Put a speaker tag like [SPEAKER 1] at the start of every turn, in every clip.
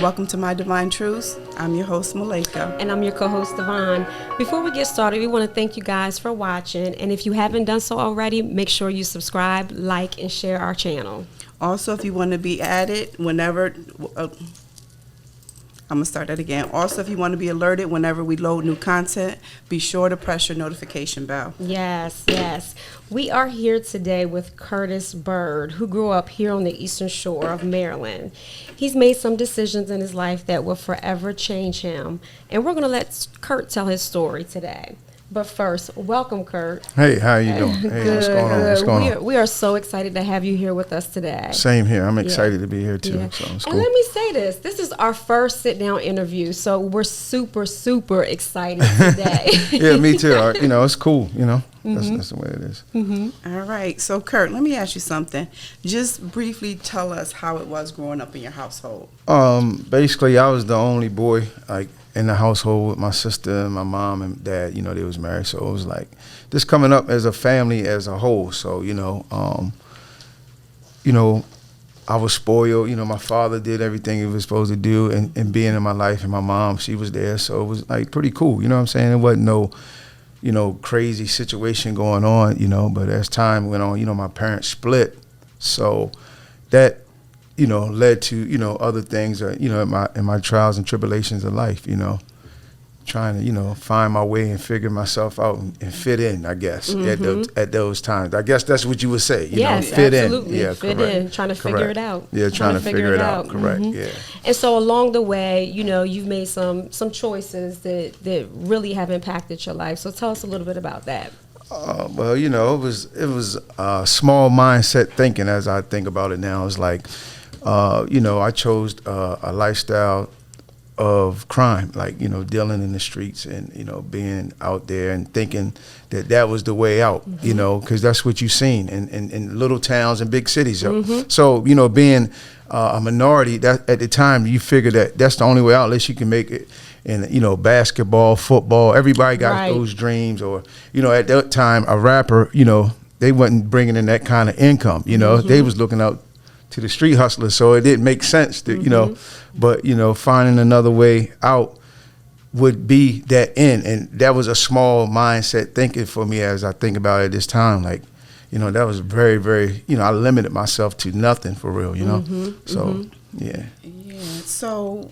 [SPEAKER 1] Welcome to My Divine Truths. I'm your host, Malika.
[SPEAKER 2] And I'm your co-host, Devon. Before we get started, we want to thank you guys for watching. And if you haven't done so already, make sure you subscribe, like, and share our channel.
[SPEAKER 1] Also, if you want to be added whenever... I'm going to start that again. Also, if you want to be alerted whenever we load new content, be sure to press your notification bell.
[SPEAKER 2] Yes, yes. We are here today with Curtis Byrd, who grew up here on the Eastern Shore of Maryland. He's made some decisions in his life that will forever change him. And we're going to let Kurt tell his story today. But first, welcome, Kurt.
[SPEAKER 3] Hey, how you doing? Hey,
[SPEAKER 2] Good,
[SPEAKER 3] what's going on? What's going on?
[SPEAKER 2] We are so excited to have you here with us today.
[SPEAKER 3] Same here. I'm excited to be here too.
[SPEAKER 2] Yeah.
[SPEAKER 3] So it's
[SPEAKER 2] And
[SPEAKER 3] cool.
[SPEAKER 2] let me say this. This is our first sit-down interview, so we're super, super excited today.
[SPEAKER 3] Yeah, me too. It's cool. That's the way it is.
[SPEAKER 1] All right. So, Kurt, let me ask you something. Just briefly tell us how it was growing up in your household.
[SPEAKER 3] Basically, I was the only boy, in the household with my sister and my mom and dad. They was married, so it was like just coming up as a family as a whole. So I was spoiled. My father did everything he was supposed to do, and being in my life, and my mom, she was there, so it was like pretty cool. You know what I'm saying? It wasn't no crazy situation going on. But as time went on, my parents split, so that led to, other things, in my trials and tribulations of life, trying to, find my way and figure myself out and fit in, I guess, at those times. I guess that's what you would say,
[SPEAKER 2] yes,
[SPEAKER 3] fit
[SPEAKER 2] absolutely.
[SPEAKER 3] in. Yeah,
[SPEAKER 2] fit
[SPEAKER 3] correct.
[SPEAKER 2] in, trying to figure it out.
[SPEAKER 3] Yeah, trying to figure it out. Correct, yeah.
[SPEAKER 2] And so along the way, you've made some choices that really have impacted your life. So tell us a little bit about that.
[SPEAKER 3] Well, it was small mindset thinking as I think about it now. It's like, I chose a lifestyle of crime, dealing in the streets and, being out there and thinking that was the way out, because that's what you've seen in little towns and big cities. So, being a minority, that at the time you figure that's the only way out unless you can make it in, basketball, football. Everybody got those dreams, or, at that time, a rapper, they wasn't bringing in that kind of income, they was looking out to the street hustlers, so it didn't make sense to, but, finding another way out would be that end. And that was a small mindset thinking for me as I think about it this time. That was very, very, I limited myself to nothing for real, So, yeah.
[SPEAKER 1] Yeah. So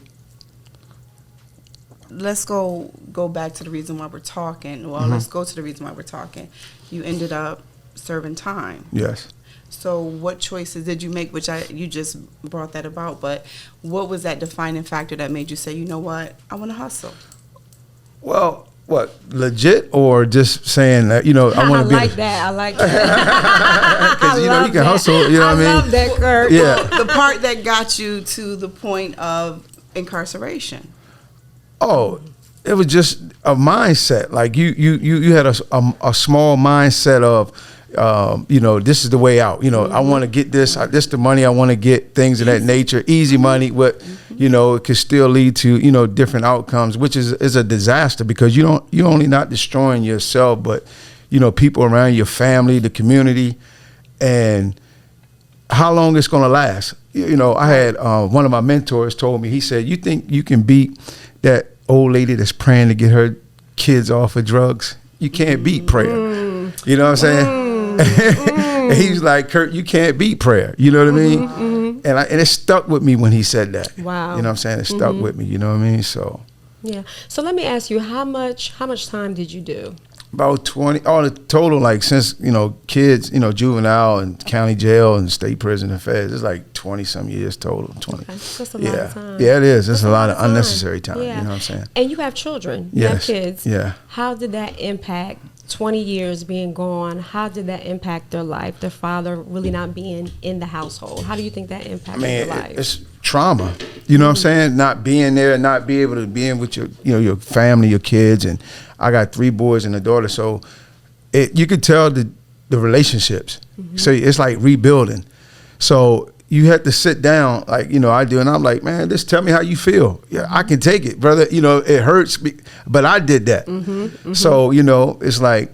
[SPEAKER 1] let's go back to the reason why we're talking. Well, let's go to the reason why we're talking. You ended up serving time.
[SPEAKER 3] Yes.
[SPEAKER 1] So what choices did you make, you just brought that about, but what was that defining factor that made you say, you know what, I want to hustle?
[SPEAKER 3] Well, what, legit or just saying that, I want to be...
[SPEAKER 2] I like that.
[SPEAKER 3] Because, you can hustle, what I mean?
[SPEAKER 2] I love that, Kurt.
[SPEAKER 3] Yeah.
[SPEAKER 1] The part that got you to the point of incarceration.
[SPEAKER 3] Oh, it was just a mindset. Like you had a small mindset of, this is the way out. I want to get this. This the money I want to get. Things of that nature. Easy money, but it could still lead to different outcomes, which is a disaster because you're only not destroying yourself, but people around your family, the community, and how long it's gonna last. I had one of my mentors told me. He said, "You think you can beat that old lady that's praying to get her kids off of drugs? You can't beat prayer." You know what I'm saying? And he's like, "Kurt, you can't beat prayer." You know what I mean? And it stuck with me when he said that.
[SPEAKER 2] Wow.
[SPEAKER 3] You know what I'm saying? It stuck with me. You know what I mean? So.
[SPEAKER 2] Yeah. So let me ask you, how much time did you do?
[SPEAKER 3] About 20, all the total, since, kids, juvenile and county jail and state prison and feds, it's like 20 some years total. 20.
[SPEAKER 2] Okay. That's a lot of time.
[SPEAKER 3] Yeah, it is. It's a lot of unnecessary time.
[SPEAKER 2] Yeah.
[SPEAKER 3] You know what I'm saying?
[SPEAKER 2] And you have children. You
[SPEAKER 3] Yes.
[SPEAKER 2] have kids.
[SPEAKER 3] Yeah.
[SPEAKER 2] How did that impact 20 years being gone? How did that impact their life? Their father really not being in the household. How do you think that impacted their life?
[SPEAKER 3] It's trauma. You know what I'm saying? Not being there, not be able to be in with your family, your kids, and I got 3 boys and a daughter, so you could tell the relationships. So it's like rebuilding. So you have to sit down, I do, and I'm like, man, just tell me how you feel. Yeah, I can take it, brother. It hurts, but I did that. So it's like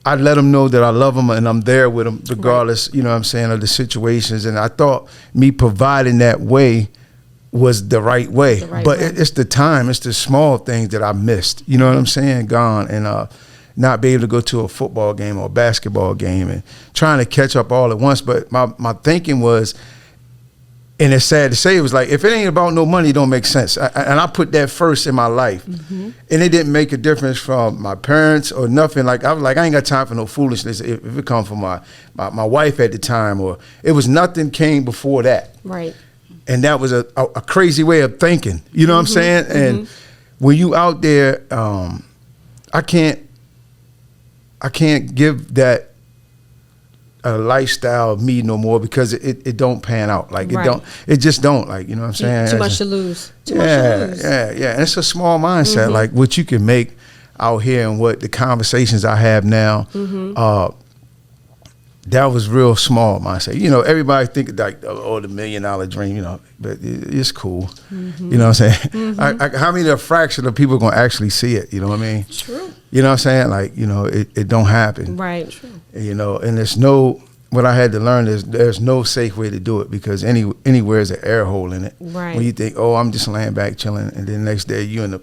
[SPEAKER 3] I let them know that I love them and I'm there with them regardless. Right. Of the situations. And I thought me providing that way was the right way.
[SPEAKER 2] The right
[SPEAKER 3] But
[SPEAKER 2] way.
[SPEAKER 3] it's the time, it's the small things that I missed. You know what I'm saying? Gone. And not be able to go to a football game or a basketball game and trying to catch up all at once. But my thinking was, and it's sad to say, it was like, if it ain't about no money, it don't make sense. And I put that first in my life.
[SPEAKER 2] Mm-hmm.
[SPEAKER 3] And it didn't make a difference from my parents or nothing. Like, I was like, I ain't got time for no foolishness if it come from my wife at the time, or it was nothing came before that.
[SPEAKER 2] Right.
[SPEAKER 3] And that was a crazy way of thinking. You know what I'm saying? And when you out there, I can't give that a lifestyle of me no more, because it don't pan out. Like it just don't, like, you know what I'm saying?
[SPEAKER 2] Too much to lose.
[SPEAKER 3] Yeah. And it's a small mindset, like what you can make out here and what the conversations I have now. That was real small mindset. You know, everybody think like, oh, the $1 million dream, you know, but it's cool. You know what I'm saying? How many a fraction of people are gonna actually see it? You know what I mean?
[SPEAKER 2] True.
[SPEAKER 3] You know what I'm saying? Like, you know, it don't happen.
[SPEAKER 2] Right. True.
[SPEAKER 3] You know, and what I had to learn is there's no safe way to do it, because anywhere is an air hole in it.
[SPEAKER 2] Right.
[SPEAKER 3] When you think, oh, I'm just laying back chilling, and then the next day you in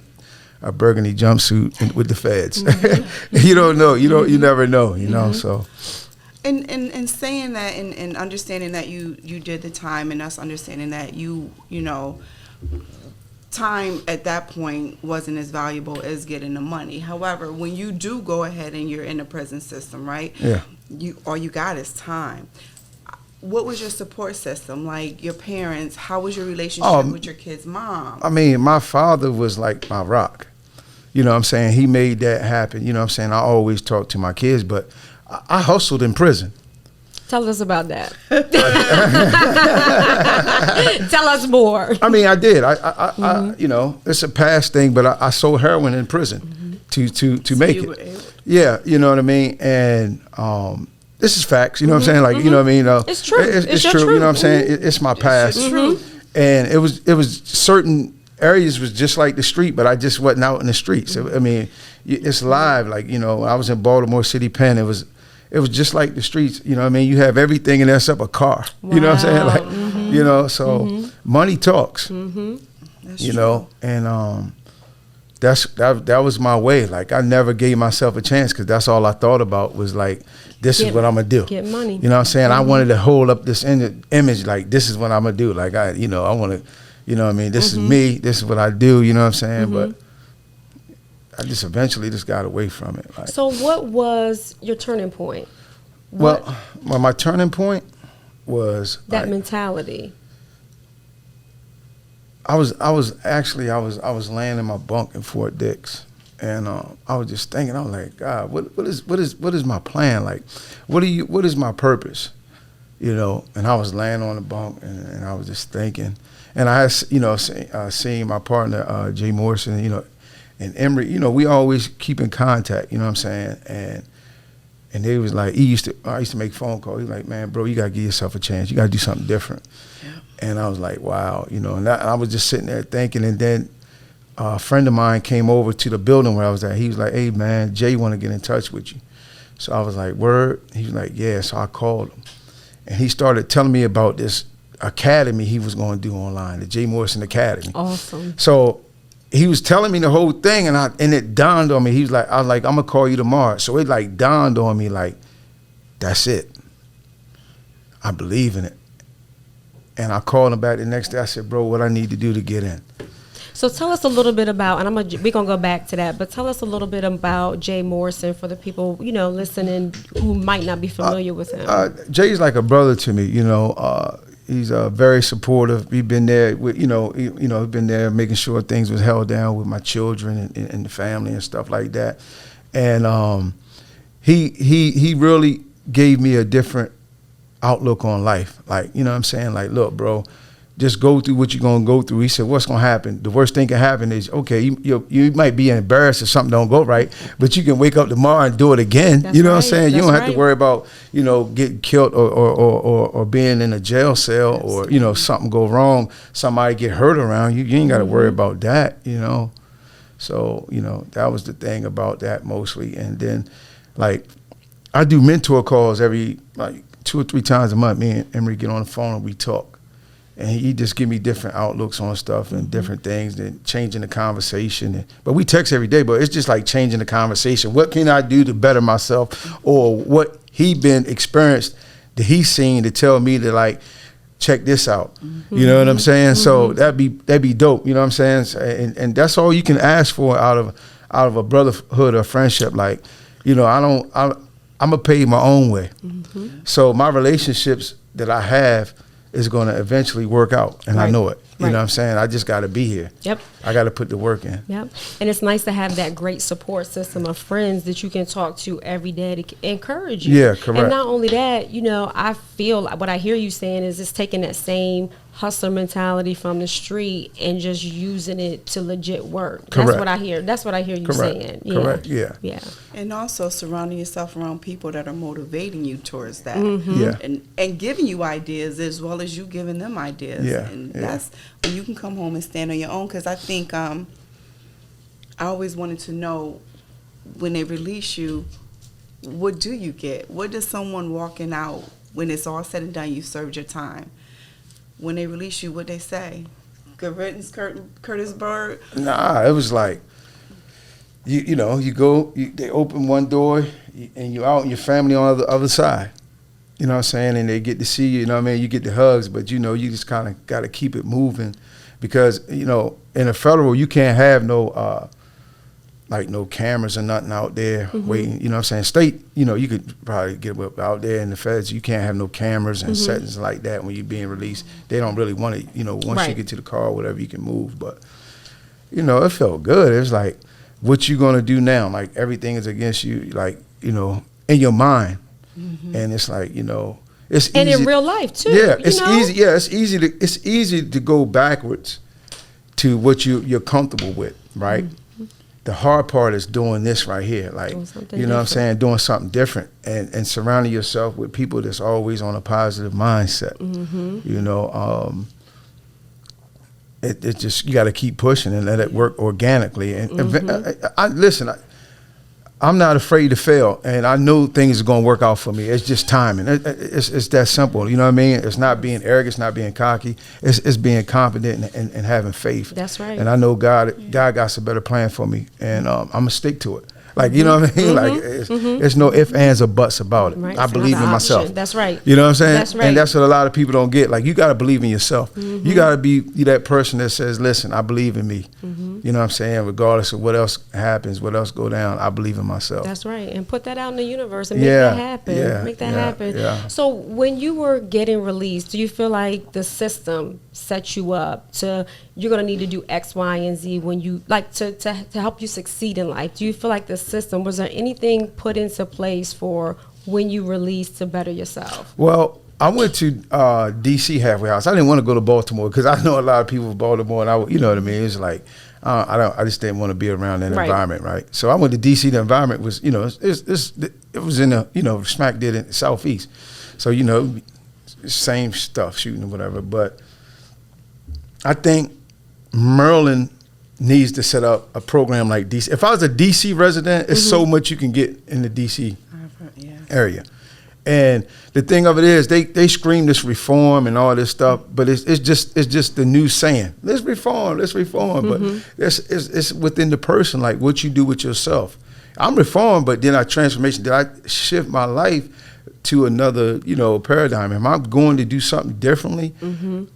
[SPEAKER 3] a burgundy jumpsuit with the feds. You don't know. You never know. You know. So.
[SPEAKER 1] And saying that and understanding that you did the time, and us understanding that you know, time at that point wasn't as valuable as getting the money. However, when you do go ahead and you're in the prison system, right?
[SPEAKER 3] Yeah.
[SPEAKER 1] All you got is time. What was your support system? Like your parents, how was your relationship with your kid's mom?
[SPEAKER 3] I mean, my father was like my rock. You know what I'm saying? He made that happen. You know what I'm saying? I always talk to my kids, but I hustled in prison.
[SPEAKER 2] Tell us about that. Tell us more.
[SPEAKER 3] I mean, I did. I you know, it's a past thing, but I sold heroin in prison to make it. Yeah, you know what I mean? And this is facts, you know what I'm saying? Like, you know what I mean?
[SPEAKER 2] It's true.
[SPEAKER 3] It's true, you know what I'm saying? It's my past.
[SPEAKER 1] It's true.
[SPEAKER 3] And it was certain areas was just like the street, but I just wasn't out in the streets. I mean, it's live. Like, you know, I was in Baltimore City Penn. It was just like the streets. You know what I mean? You have everything and that's up a car. Wow. You know what I'm saying? Like, you know, so money talks.
[SPEAKER 1] That's
[SPEAKER 3] you
[SPEAKER 1] true.
[SPEAKER 3] know, and that was my way. Like, I never gave myself a chance, because that's all I thought about was like, this is what I'm gonna do.
[SPEAKER 2] Get money.
[SPEAKER 3] You know what I'm saying? I wanted to hold up this image, like, this is what I'm gonna do. Like, I want to, you know what I mean? This is me. This is what I do. You know what I'm saying? But I just eventually just got away from it. Like,
[SPEAKER 2] So what was your turning point?
[SPEAKER 3] well, my turning point was
[SPEAKER 2] That
[SPEAKER 3] like,
[SPEAKER 2] mentality.
[SPEAKER 3] I was laying in my bunk in Fort Dix, and I was just thinking, I was like, God, what is my plan? Like, what is my purpose? You know, and I was laying on the bunk, and I was just thinking, and I had, you know, seen my partner Jay Morrison, you know, and Emory, you know, we always keep in contact, you know what I'm saying, and they was like, I used to make phone calls. He was like, man, bro, you gotta give yourself a chance. You gotta do something different. Yeah. And I was like, wow, you know, and I was just sitting there thinking, and then a friend of mine came over to the building where I was at. He was like, hey, man, Jay want to get in touch with you. So I was like, word? He was like, yeah. So I called him, and he started telling me about this academy he was going to do online, the Jay Morrison Academy.
[SPEAKER 2] Awesome.
[SPEAKER 3] So he was telling me the whole thing, and it dawned on me. He was like, I was like, I'm gonna call you tomorrow. So it like dawned on me, like, that's it. I believe in it. And I called him back the next day. I said, bro, what I need to do to get in?
[SPEAKER 2] So tell us a little bit about, and we're gonna go back to that, but tell us a little bit about Jay Morrison for the people, you know, listening who might not be familiar with him.
[SPEAKER 3] Jay's like a brother to me, you know. He's very supportive. He's been there with, you know, been there making sure things was held down with my children and the family and stuff like that. And he really gave me a different outlook on life. Like, you know what I'm saying? Like, look, bro, just go through what you're gonna go through. He said, what's gonna happen? The worst thing can happen is, okay, you might be embarrassed if something don't go right, but you can wake up tomorrow and do it again.
[SPEAKER 2] That's
[SPEAKER 3] you know
[SPEAKER 2] right.
[SPEAKER 3] what I'm saying? You
[SPEAKER 2] That's
[SPEAKER 3] don't have
[SPEAKER 2] right.
[SPEAKER 3] to worry about, you know, getting killed or being in a jail cell, or, you know, something go wrong, somebody get hurt around you. You ain't got to worry about that, you know. So, you know, that was the thing about that mostly. And then, like, I do mentor calls every, like, 2 or 3 times a month. Me and Emory get on the phone and we talk. and he just give me different outlooks on stuff and different things, and changing the conversation. But we text every day, but it's just like changing the conversation. What can I do to better myself, or what he been experienced that he's seen to tell me to like check this out. You know what I'm saying? So that'd be dope. You know what I'm saying? And that's all you can ask for out of a brotherhood or friendship. Like, you know, I'm gonna pay my own way. So my relationships that I have is going to eventually work out, and I know it. You know what I'm saying? I just got to be here.
[SPEAKER 2] Yep.
[SPEAKER 3] I got to put the work in.
[SPEAKER 2] Yep. And it's nice to have that great support system of friends that you can talk to every day to encourage you.
[SPEAKER 3] Yeah, correct.
[SPEAKER 2] And not only that, you know, I feel what I hear you saying is it's taking that same hustler mentality from the street and just using it to legit work.
[SPEAKER 3] Correct.
[SPEAKER 2] That's what I hear. That's what I hear you saying. Yeah.
[SPEAKER 3] Correct. Yeah.
[SPEAKER 2] Yeah.
[SPEAKER 1] And also surrounding yourself around people that are motivating you towards that.
[SPEAKER 3] Yeah.
[SPEAKER 1] And giving you ideas as well as you giving them ideas.
[SPEAKER 3] Yeah.
[SPEAKER 1] And that's when you can come home and stand on your own. Because I think I always wanted to know, when they release you, what do you get? What does someone walking out, when it's all said and done, you served your time? When they release you, what they say? Good riddance, Curtis Byrd?
[SPEAKER 3] Nah, it was like, you know, you go, they open one door, and you're out, and your family on the other side. You know what I'm saying? And they get to see you, you know what I mean? You get the hugs, but, you know, you just kind of got to keep it moving, because, you know, in a federal, you can't have no cameras or nothing out there waiting. You know what I'm saying? State, you know, you could probably get up out there in the feds. You can't have no cameras and settings like that when you're being released. They don't really want it. You know, once you get to the car or whatever, you can move. But, you know, it felt good. It was like, what you going to do now? Like, everything is against you, like, you know, in your mind. And it's like, you know, it's
[SPEAKER 2] and
[SPEAKER 3] easy.
[SPEAKER 2] in real life too.
[SPEAKER 3] Yeah, it's
[SPEAKER 2] you know?
[SPEAKER 3] easy. Yeah, it's easy to go backwards to what you're comfortable with, right? The hard part is doing this right here, like, you know what I'm saying, doing something different, and surrounding yourself with people that's always on a positive mindset. You know, it just, you got to keep pushing and let it work organically. And I'm not afraid to fail, and I know things are going to work out for me. It's just timing. It's that simple. You know what I mean? It's not being arrogant. It's not being cocky. It's being confident and having faith.
[SPEAKER 2] That's right.
[SPEAKER 3] And I know God got some better plan for me, and I'm going to stick to it. Like, you know what I mean? Like, there's no ifs, ands, or buts about it.
[SPEAKER 2] Right.
[SPEAKER 3] I believe in myself.
[SPEAKER 2] That's right.
[SPEAKER 3] You know what I'm saying?
[SPEAKER 2] That's right.
[SPEAKER 3] And that's what a lot of people don't get. Like, you got to believe in yourself. You got to be that person that says, listen, I believe in me. You know what I'm saying? Regardless of what else happens, what else go down, I believe in myself.
[SPEAKER 2] That's right. And put that out in the universe and make that happen. Make that happen.
[SPEAKER 3] Yeah.
[SPEAKER 2] So when you were getting released, do you feel like the system set you up to, you're going to need to do X, Y, and Z when you, like, to help you succeed in life? Do you feel like the system, was there anything put into place for when you released to better yourself?
[SPEAKER 3] Well, I went to D.C. halfway house. I didn't want to go to Baltimore because I know a lot of people from Baltimore, and you know what I mean? It's like, I just didn't want to be around that environment, right? So I went to D.C. The environment was, you know, it was in the, you know, smack dead in the southeast. So, you know, same stuff, shooting or whatever. But I think Maryland needs to set up a program like D.C. If I was a D.C. resident, it's so much you can get in the D.C. area. And the thing of it is, they scream this reform and all this stuff, but it's just the new saying, let's reform. But it's within the person, like what you do with yourself. I'm reformed, but then transformation. Did I shift my life to another, you know, paradigm? Am I going to do something differently,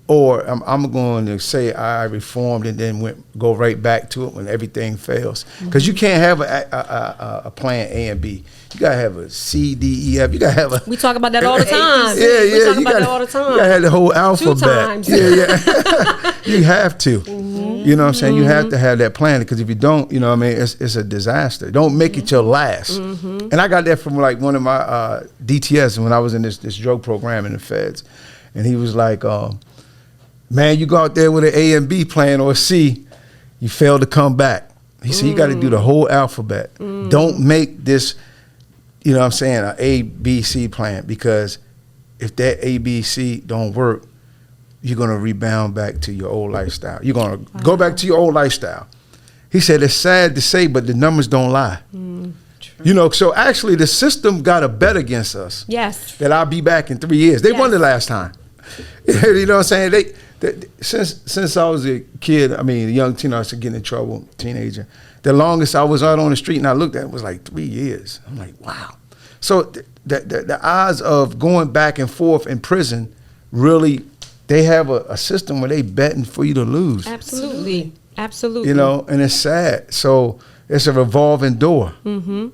[SPEAKER 3] or I'm going to say I reformed and then go right back to it when everything fails? Because you can't have a plan A and B. You gotta have a C, D, E, F. You gotta have a.
[SPEAKER 2] We talk about that all the time.
[SPEAKER 3] We talk
[SPEAKER 2] about that all the time.
[SPEAKER 3] You gotta have the whole alphabet.
[SPEAKER 2] 2 times.
[SPEAKER 3] Yeah. You have to. You know what I'm saying? You have to have that plan, because if you don't, you know what I mean, it's a disaster. Don't make it your last. And I got that from like one of my DTS when I was in this drug program in the feds, and he was like, man, you go out there with an A and B plan or a C, you fail to come back. He said, you got to do the whole alphabet. Don't make this, you know what I'm saying, an A, B, C plan, because if that A, B, C don't work, you're going to rebound back to your old lifestyle. You're going to go back to your old lifestyle. He said, it's sad to say, but the numbers don't lie. You know, so actually the system got a bet against us.
[SPEAKER 2] Yes.
[SPEAKER 3] That I'll be back in 3 years. They won the last time. You know what I'm saying? Since I was a kid, I mean, a young teenager, I was getting in trouble, teenager. The longest I was out on the street and I looked at it was like 3 years. I'm like, wow. So the odds of going back and forth in prison, really, they have a system where they betting for you to lose.
[SPEAKER 2] Absolutely. Absolutely.
[SPEAKER 3] You know, and it's sad. So it's a revolving door.
[SPEAKER 2] Mm-hmm.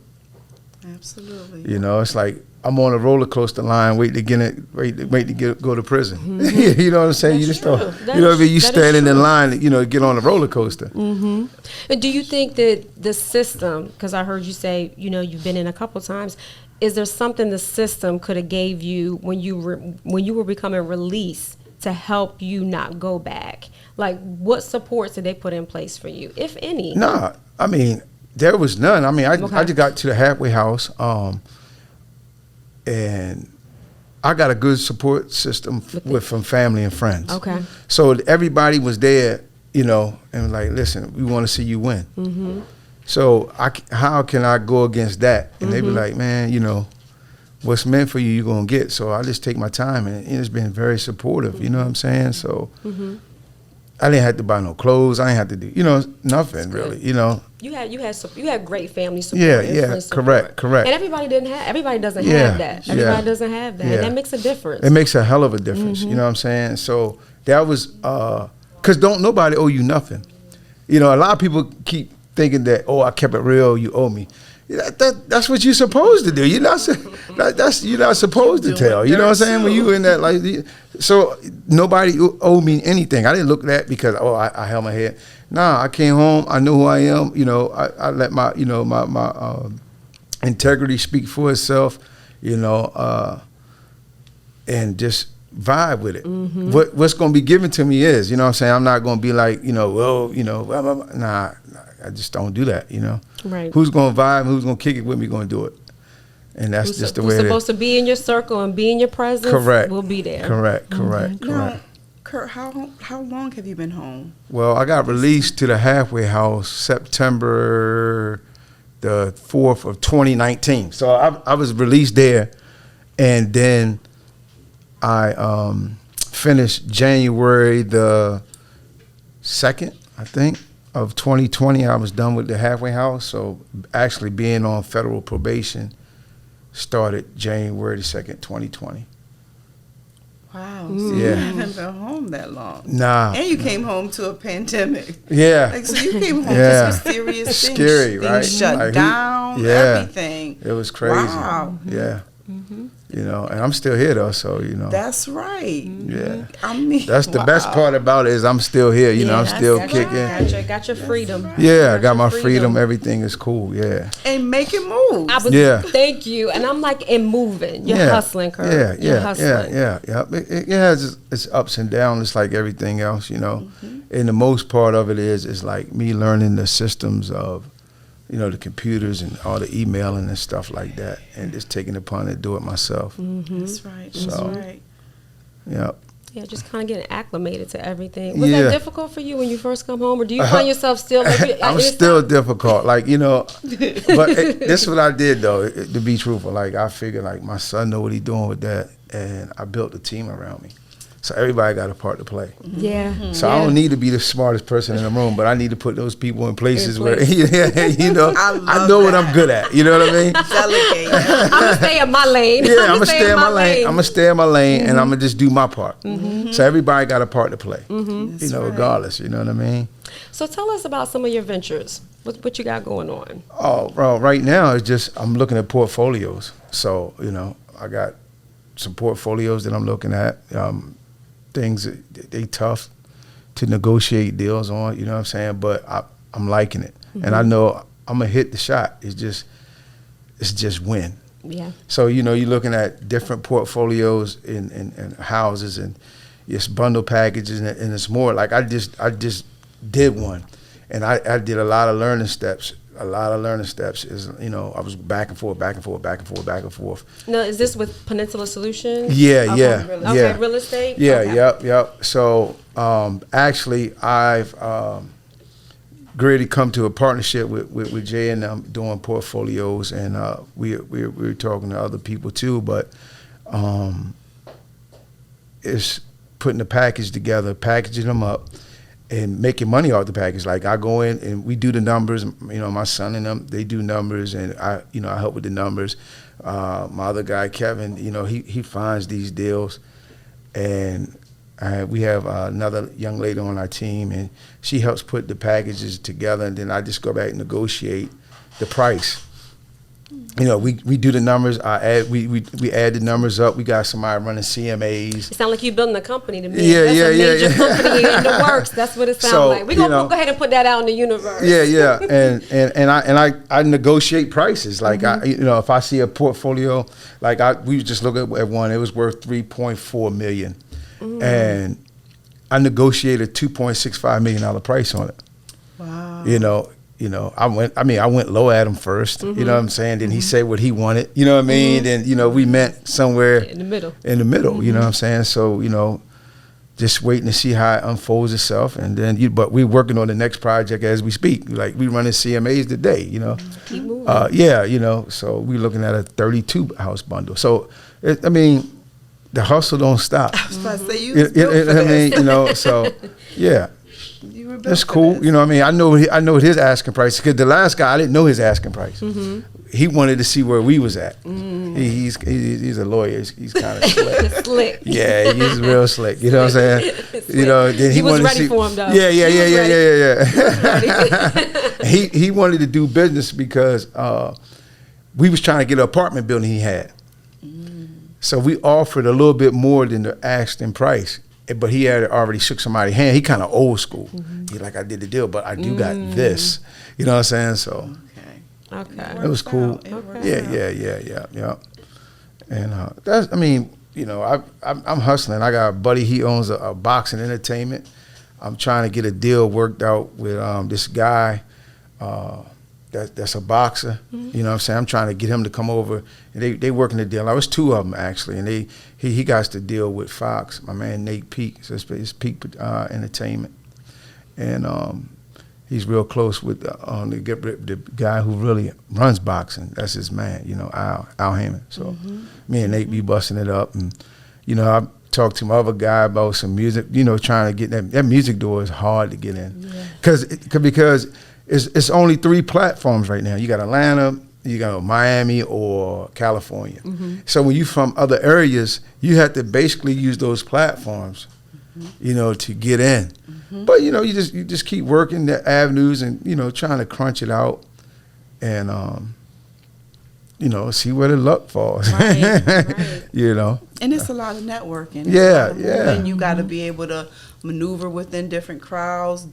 [SPEAKER 1] Absolutely.
[SPEAKER 3] You know, it's like I'm on a roller coaster line, wait to go to prison.
[SPEAKER 2] Mm-hmm.
[SPEAKER 3] You know what I'm saying?
[SPEAKER 2] That's
[SPEAKER 3] you just
[SPEAKER 2] true.
[SPEAKER 3] don't.
[SPEAKER 2] That
[SPEAKER 3] You know what I
[SPEAKER 2] is-
[SPEAKER 3] mean? You
[SPEAKER 2] that is
[SPEAKER 3] standing in
[SPEAKER 2] true.
[SPEAKER 3] line, you know, to get on a roller coaster.
[SPEAKER 2] Mm-hmm. And do you think that the system, because I heard you say, you know, you've been in a couple times, is there something the system could have gave you when you were becoming released to help you not go back? Like, what supports did they put in place for you, if any?
[SPEAKER 3] Nah, I mean, there was none. I mean, I
[SPEAKER 2] Okay.
[SPEAKER 3] just got to the halfway house, and I got a good support system from family and friends.
[SPEAKER 2] Okay.
[SPEAKER 3] So everybody was there, you know, and like, listen, we want to see you win.
[SPEAKER 2] Mm-hmm.
[SPEAKER 3] So how can I go against that? And they be like, man, you know, what's meant for you, you're going to get. So I just take my time, and it's been very supportive, you know what I'm saying? So I didn't have to buy no clothes. I didn't have to do, you know, nothing really, you know.
[SPEAKER 2] You had great family support.
[SPEAKER 3] Yeah,
[SPEAKER 2] and
[SPEAKER 3] yeah,
[SPEAKER 2] friend support.
[SPEAKER 3] correct.
[SPEAKER 2] And everybody doesn't
[SPEAKER 3] Yeah,
[SPEAKER 2] have that.
[SPEAKER 3] yeah.
[SPEAKER 2] Everybody doesn't have that.
[SPEAKER 3] Yeah.
[SPEAKER 2] And that makes a difference.
[SPEAKER 3] It makes a hell of a difference, you know what I'm saying? So that was, because don't nobody owe you nothing. You know, a lot of people keep thinking that, oh, I kept it real, you owe me. That's what you're supposed to do. You're not supposed to tell. You know what I'm saying? When you in that, like, so nobody owed me anything. I didn't look at that because I held my head. Nah, I came home. I know who I am. You know, I let my my integrity speak for itself. You know, and just vibe with it. What's going to be given to me is, you know what I'm saying? I'm not going to be like, you know, well, you know, blah, blah, blah. Nah, I just don't do that, you know?
[SPEAKER 2] Right.
[SPEAKER 3] Who's going to vibe, who's going to kick it with me, going to do it. And that's just the way
[SPEAKER 2] Who's
[SPEAKER 3] it is.
[SPEAKER 2] supposed to be in your circle and be in your presence
[SPEAKER 3] Correct.
[SPEAKER 2] will be there.
[SPEAKER 3] Correct.
[SPEAKER 1] Now, Kurt, how long have you been home?
[SPEAKER 3] Well, I got released to the halfway house September the 4th of 2019. So I was released there, and then I finished January the 2nd, I think, of 2020. I was done with the halfway house. So actually being on federal probation started January the 2nd, 2020.
[SPEAKER 1] Wow. So
[SPEAKER 3] Yeah.
[SPEAKER 1] you haven't been home that long.
[SPEAKER 3] Nah.
[SPEAKER 1] And you came home to a pandemic.
[SPEAKER 3] Yeah.
[SPEAKER 1] Like, so you came home
[SPEAKER 3] Yeah.
[SPEAKER 1] to some serious things.
[SPEAKER 3] Scary, right?
[SPEAKER 1] Things shut
[SPEAKER 3] Like, who-
[SPEAKER 1] down,
[SPEAKER 3] yeah.
[SPEAKER 1] everything.
[SPEAKER 3] It was crazy.
[SPEAKER 1] Wow.
[SPEAKER 3] Yeah. You know, and I'm still here though, so you know.
[SPEAKER 1] That's right.
[SPEAKER 3] Yeah.
[SPEAKER 1] I mean,
[SPEAKER 3] That's the best part about it is I'm still here. You know, I'm
[SPEAKER 2] that's
[SPEAKER 3] still
[SPEAKER 2] right.
[SPEAKER 3] kicking.
[SPEAKER 2] Got your freedom.
[SPEAKER 3] Yeah, I got my
[SPEAKER 2] your
[SPEAKER 3] freedom. Everything is cool. Yeah.
[SPEAKER 1] And making moves.
[SPEAKER 3] Yeah.
[SPEAKER 2] Thank you. And I'm like, and moving. You're
[SPEAKER 3] Yeah.
[SPEAKER 2] hustling, Kurt.
[SPEAKER 3] Yeah,
[SPEAKER 2] You're hustling.
[SPEAKER 3] yeah. It has its ups and downs, just like everything else, you know. And the most part of it is like me learning the systems of, you know, the computers and all the emailing and stuff like that, and just taking it upon it, do it myself.
[SPEAKER 1] That's right. That's
[SPEAKER 3] So-
[SPEAKER 1] right.
[SPEAKER 3] Yeah.
[SPEAKER 2] Yeah, just kind of getting acclimated to everything. Was
[SPEAKER 3] Yeah.
[SPEAKER 2] that difficult for you when you first come home, or do you find yourself still? Like,
[SPEAKER 3] I'm still difficult, like, you know, but this is what I did though, to be truthful. Like, I figured like my son know what he's doing with that, and I built a team around me. So everybody got a part to play.
[SPEAKER 2] Yeah.
[SPEAKER 3] So I don't need to be the smartest person in the room, but I need to put those people in places
[SPEAKER 2] In
[SPEAKER 3] where,
[SPEAKER 2] place.
[SPEAKER 3] you know, I know what I'm good at. You know what I mean?
[SPEAKER 1] Delegate.
[SPEAKER 2] I'm gonna stay in my lane.
[SPEAKER 3] Yeah, I'm gonna stay in my lane. I'm gonna stay in my lane, and I'm
[SPEAKER 2] Mm-hmm.
[SPEAKER 3] gonna just do my part. So everybody got a part to play.
[SPEAKER 2] Mm-hmm.
[SPEAKER 3] You know, regardless. You know what I mean?
[SPEAKER 2] So tell us about some of your ventures. What you got going on?
[SPEAKER 3] Oh, well, right now it's just I'm looking at portfolios. So you know, I got some portfolios that I'm looking at. Things that they tough to negotiate deals on. You know what I'm saying? But I'm liking it, and I know I'm gonna hit the shot. It's just win.
[SPEAKER 2] Yeah.
[SPEAKER 3] So, you know, you're looking at different portfolios in houses, and it's bundle packages, and it's more like I just did one, and I did a lot of learning steps. A lot of learning steps is, you know, I was back and forth.
[SPEAKER 2] No, is this with Peninsula Solutions?
[SPEAKER 3] Yeah,
[SPEAKER 2] Okay.
[SPEAKER 3] yeah,
[SPEAKER 2] Okay,
[SPEAKER 3] yeah.
[SPEAKER 2] real estate?
[SPEAKER 3] Yeah,
[SPEAKER 2] Okay.
[SPEAKER 3] yep. So actually, I've agreed to come to a partnership with Jay and them doing portfolios, and we're talking to other people too. But it's putting the package together, packaging them up, and making money off the package. Like I go in and we do the numbers. My son and them, they do numbers, and I help with the numbers. My other guy, Kevin, he finds these deals, and we have another young lady on our team, and she helps put the packages together, and then I just go back and negotiate the price. We do the numbers. We add the numbers up. We got somebody running CMAs.
[SPEAKER 2] It sounds like you're building a company to me.
[SPEAKER 3] Yeah,
[SPEAKER 2] That's a major
[SPEAKER 3] yeah.
[SPEAKER 2] company in the works. That's what it sounds like. We're gonna go ahead and put that out in the universe.
[SPEAKER 3] Yeah. And I negotiate prices. Like if I see a portfolio, like we just look at one, it was worth $3.4 million, and I negotiated a $2.65 million price on it.
[SPEAKER 1] Wow.
[SPEAKER 3] I went low at him first, you know what I'm saying? Then he said what he wanted, you know what I mean? Then, we met somewhere
[SPEAKER 2] in the middle,
[SPEAKER 3] you know what I'm saying? So, just waiting to see how it unfolds itself. And then, but we're working on the next project as we speak. Like we running CMAs today,
[SPEAKER 2] Keep moving.
[SPEAKER 3] So we're looking at a 32 house bundle. So, the hustle don't stop.
[SPEAKER 1] I was about to say, you was built for this.
[SPEAKER 3] So, yeah.
[SPEAKER 1] You were built
[SPEAKER 3] That's
[SPEAKER 1] for
[SPEAKER 3] cool.
[SPEAKER 1] this.
[SPEAKER 3] I know his asking price, because the last guy, I didn't know his asking price. He wanted to see where we was at. He's a lawyer. He's kind of slick.
[SPEAKER 2] Slick.
[SPEAKER 3] Yeah, he's real slick. You know what I'm saying? Then
[SPEAKER 2] he was
[SPEAKER 3] wanted
[SPEAKER 2] ready
[SPEAKER 3] to see,
[SPEAKER 2] for him though.
[SPEAKER 3] Yeah.
[SPEAKER 2] He
[SPEAKER 3] He wanted to do business because we was trying to get an apartment building he had. So we offered a little bit more than the asking price. But he had already shook somebody's hand. He kind of old school. He like, I did the deal, but I do got this. You know what I'm saying? So
[SPEAKER 2] Okay.
[SPEAKER 3] it was cool. Yeah. And I'm hustling. I got a buddy. He owns a boxing entertainment. I'm trying to get a deal worked out with this guy that's a boxer. You know what I'm saying? I'm trying to get him to come over. And they working the deal. I was two of them actually, and he got to deal with Fox. My man Nate Peak. So it's Peak Entertainment, and he's real close with the guy who really runs boxing. That's his man. Al Heyman. So me and Nate be busting it up, and I talked to my other guy about some music. Trying to get that music door is hard to get in, because it's only 3 platforms right now. You got Atlanta, you got Miami, or California. So when you from other areas, you have to basically use those platforms, to get in. But you just keep working the avenues and trying to crunch it out, and see where the luck falls.
[SPEAKER 2] Right.
[SPEAKER 1] And it's a lot of networking. And you got to be able to maneuver within different crowds,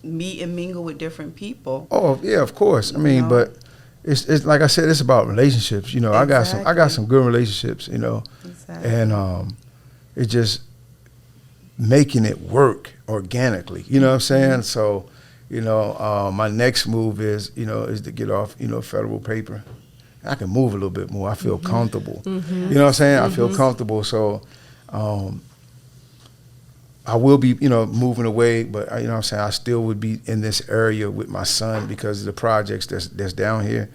[SPEAKER 1] meet and mingle with different people.
[SPEAKER 3] Oh yeah, of course. But it's like I said, it's about relationships. I got some good relationships.
[SPEAKER 1] Exactly.
[SPEAKER 3] And it's just making it work organically. You know what I'm saying? So, my next move is to get off federal paper. I can move a little bit more. I feel comfortable. You know what I'm saying? I feel comfortable. So, I will be, moving away, but you know what I'm saying, I still would be in this area with my son because of the projects that's down here.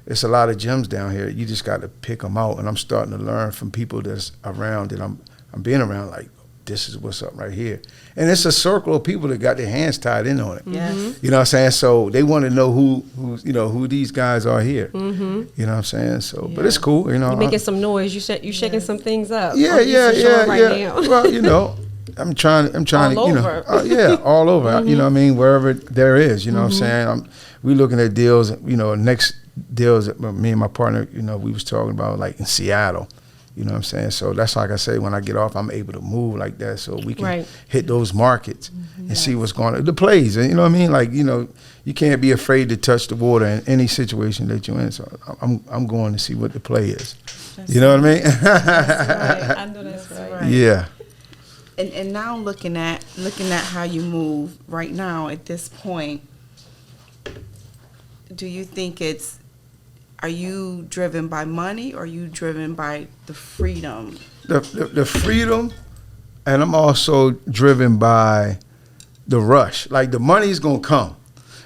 [SPEAKER 3] It's a lot of gems down here. You just got to pick them out, and I'm starting to learn from people that's around that I'm being around. Like, this is what's up right here, and it's a circle of people that got their hands tied in on it.
[SPEAKER 1] Yes.
[SPEAKER 3] You know what I'm saying? So they want to know who these guys are here. You know what I'm saying? So, but it's cool.
[SPEAKER 2] You're making some noise. You shaking some things up.
[SPEAKER 3] Yeah. Well, I'm trying
[SPEAKER 2] all
[SPEAKER 3] to,
[SPEAKER 2] over.
[SPEAKER 3] all over. You know what I mean? Wherever there is, you know what I'm saying? We looking at deals, next deals that me and my partner, we was talking about, like in Seattle. You know what I'm saying? So that's like I say, when I get off, I'm able to move like that so we can hit those markets and see what's going on. The plays, you know what I mean? Like, you can't be afraid to touch the water in any situation that you're in. So I'm going to see what the play is. You know what I mean?
[SPEAKER 2] That's right. I know that's right.
[SPEAKER 3] Yeah.
[SPEAKER 1] And now looking at how you move right now at this point, do you think are you driven by money, or are you driven by the freedom?
[SPEAKER 3] The freedom, and I'm also driven by the rush. Like, the money's gonna come,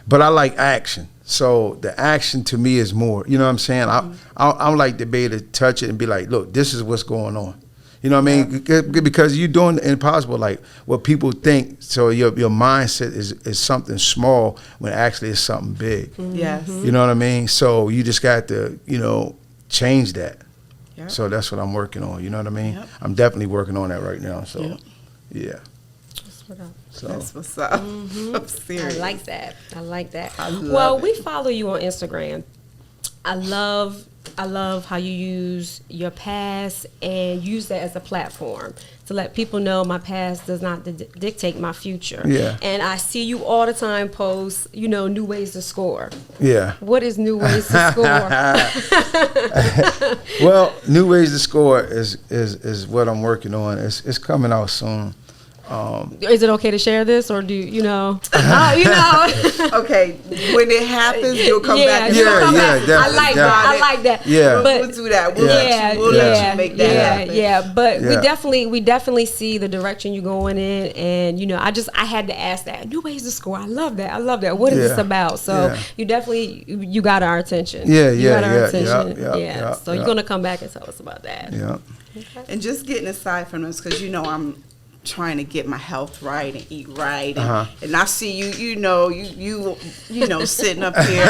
[SPEAKER 3] but I like action. So the action to me is more. You know what I'm saying? I like to be able to touch it and be like, look, this is what's going on. You know what I mean? Because you're doing the impossible, like what people think. So your mindset is something small when actually it's something big.
[SPEAKER 1] Yes.
[SPEAKER 3] You know what I mean? So you just got to, change that.
[SPEAKER 1] Yep.
[SPEAKER 3] So that's what I'm working on. You know what I mean?
[SPEAKER 1] Yep.
[SPEAKER 3] I'm definitely working on that right now. So,
[SPEAKER 1] Yep.
[SPEAKER 3] yeah.
[SPEAKER 2] That's what up.
[SPEAKER 3] So
[SPEAKER 1] That's what's up. I'm serious.
[SPEAKER 2] I like that. I like that.
[SPEAKER 1] I love
[SPEAKER 2] Well,
[SPEAKER 1] it.
[SPEAKER 2] we follow you on Instagram. I love how you use your past and use that as a platform to let people know my past does not dictate my future.
[SPEAKER 3] Yeah.
[SPEAKER 2] And I see you all the time post, new ways to score.
[SPEAKER 3] yeah.
[SPEAKER 2] What is new ways to score?
[SPEAKER 3] Well, new ways to score is what I'm working on. It's coming out soon.
[SPEAKER 2] Is it okay to share this, or do you know?
[SPEAKER 1] Okay, when it happens, you'll come back. And
[SPEAKER 2] you'll
[SPEAKER 3] Yeah,
[SPEAKER 2] come
[SPEAKER 3] yeah,
[SPEAKER 2] back.
[SPEAKER 3] definitely,
[SPEAKER 2] I like that. I like that.
[SPEAKER 3] Yeah.
[SPEAKER 2] But
[SPEAKER 1] We'll do that. We'll,
[SPEAKER 3] Yeah.
[SPEAKER 1] we'll let you make that happen.
[SPEAKER 2] But
[SPEAKER 3] Yeah.
[SPEAKER 2] we definitely see the direction you're going in, and I had to ask that. New ways to score. I love that. What is this
[SPEAKER 3] Yeah.
[SPEAKER 2] about? So
[SPEAKER 3] Yeah.
[SPEAKER 2] you got our attention.
[SPEAKER 3] Yeah,
[SPEAKER 2] You got our
[SPEAKER 3] yeah,
[SPEAKER 2] attention.
[SPEAKER 3] yeah,
[SPEAKER 2] So
[SPEAKER 3] yeah.
[SPEAKER 2] you're gonna come back and tell us about that.
[SPEAKER 3] Yeah.
[SPEAKER 1] And just getting aside from this, because I'm trying to get my health right and eat right, and I see you sitting up here.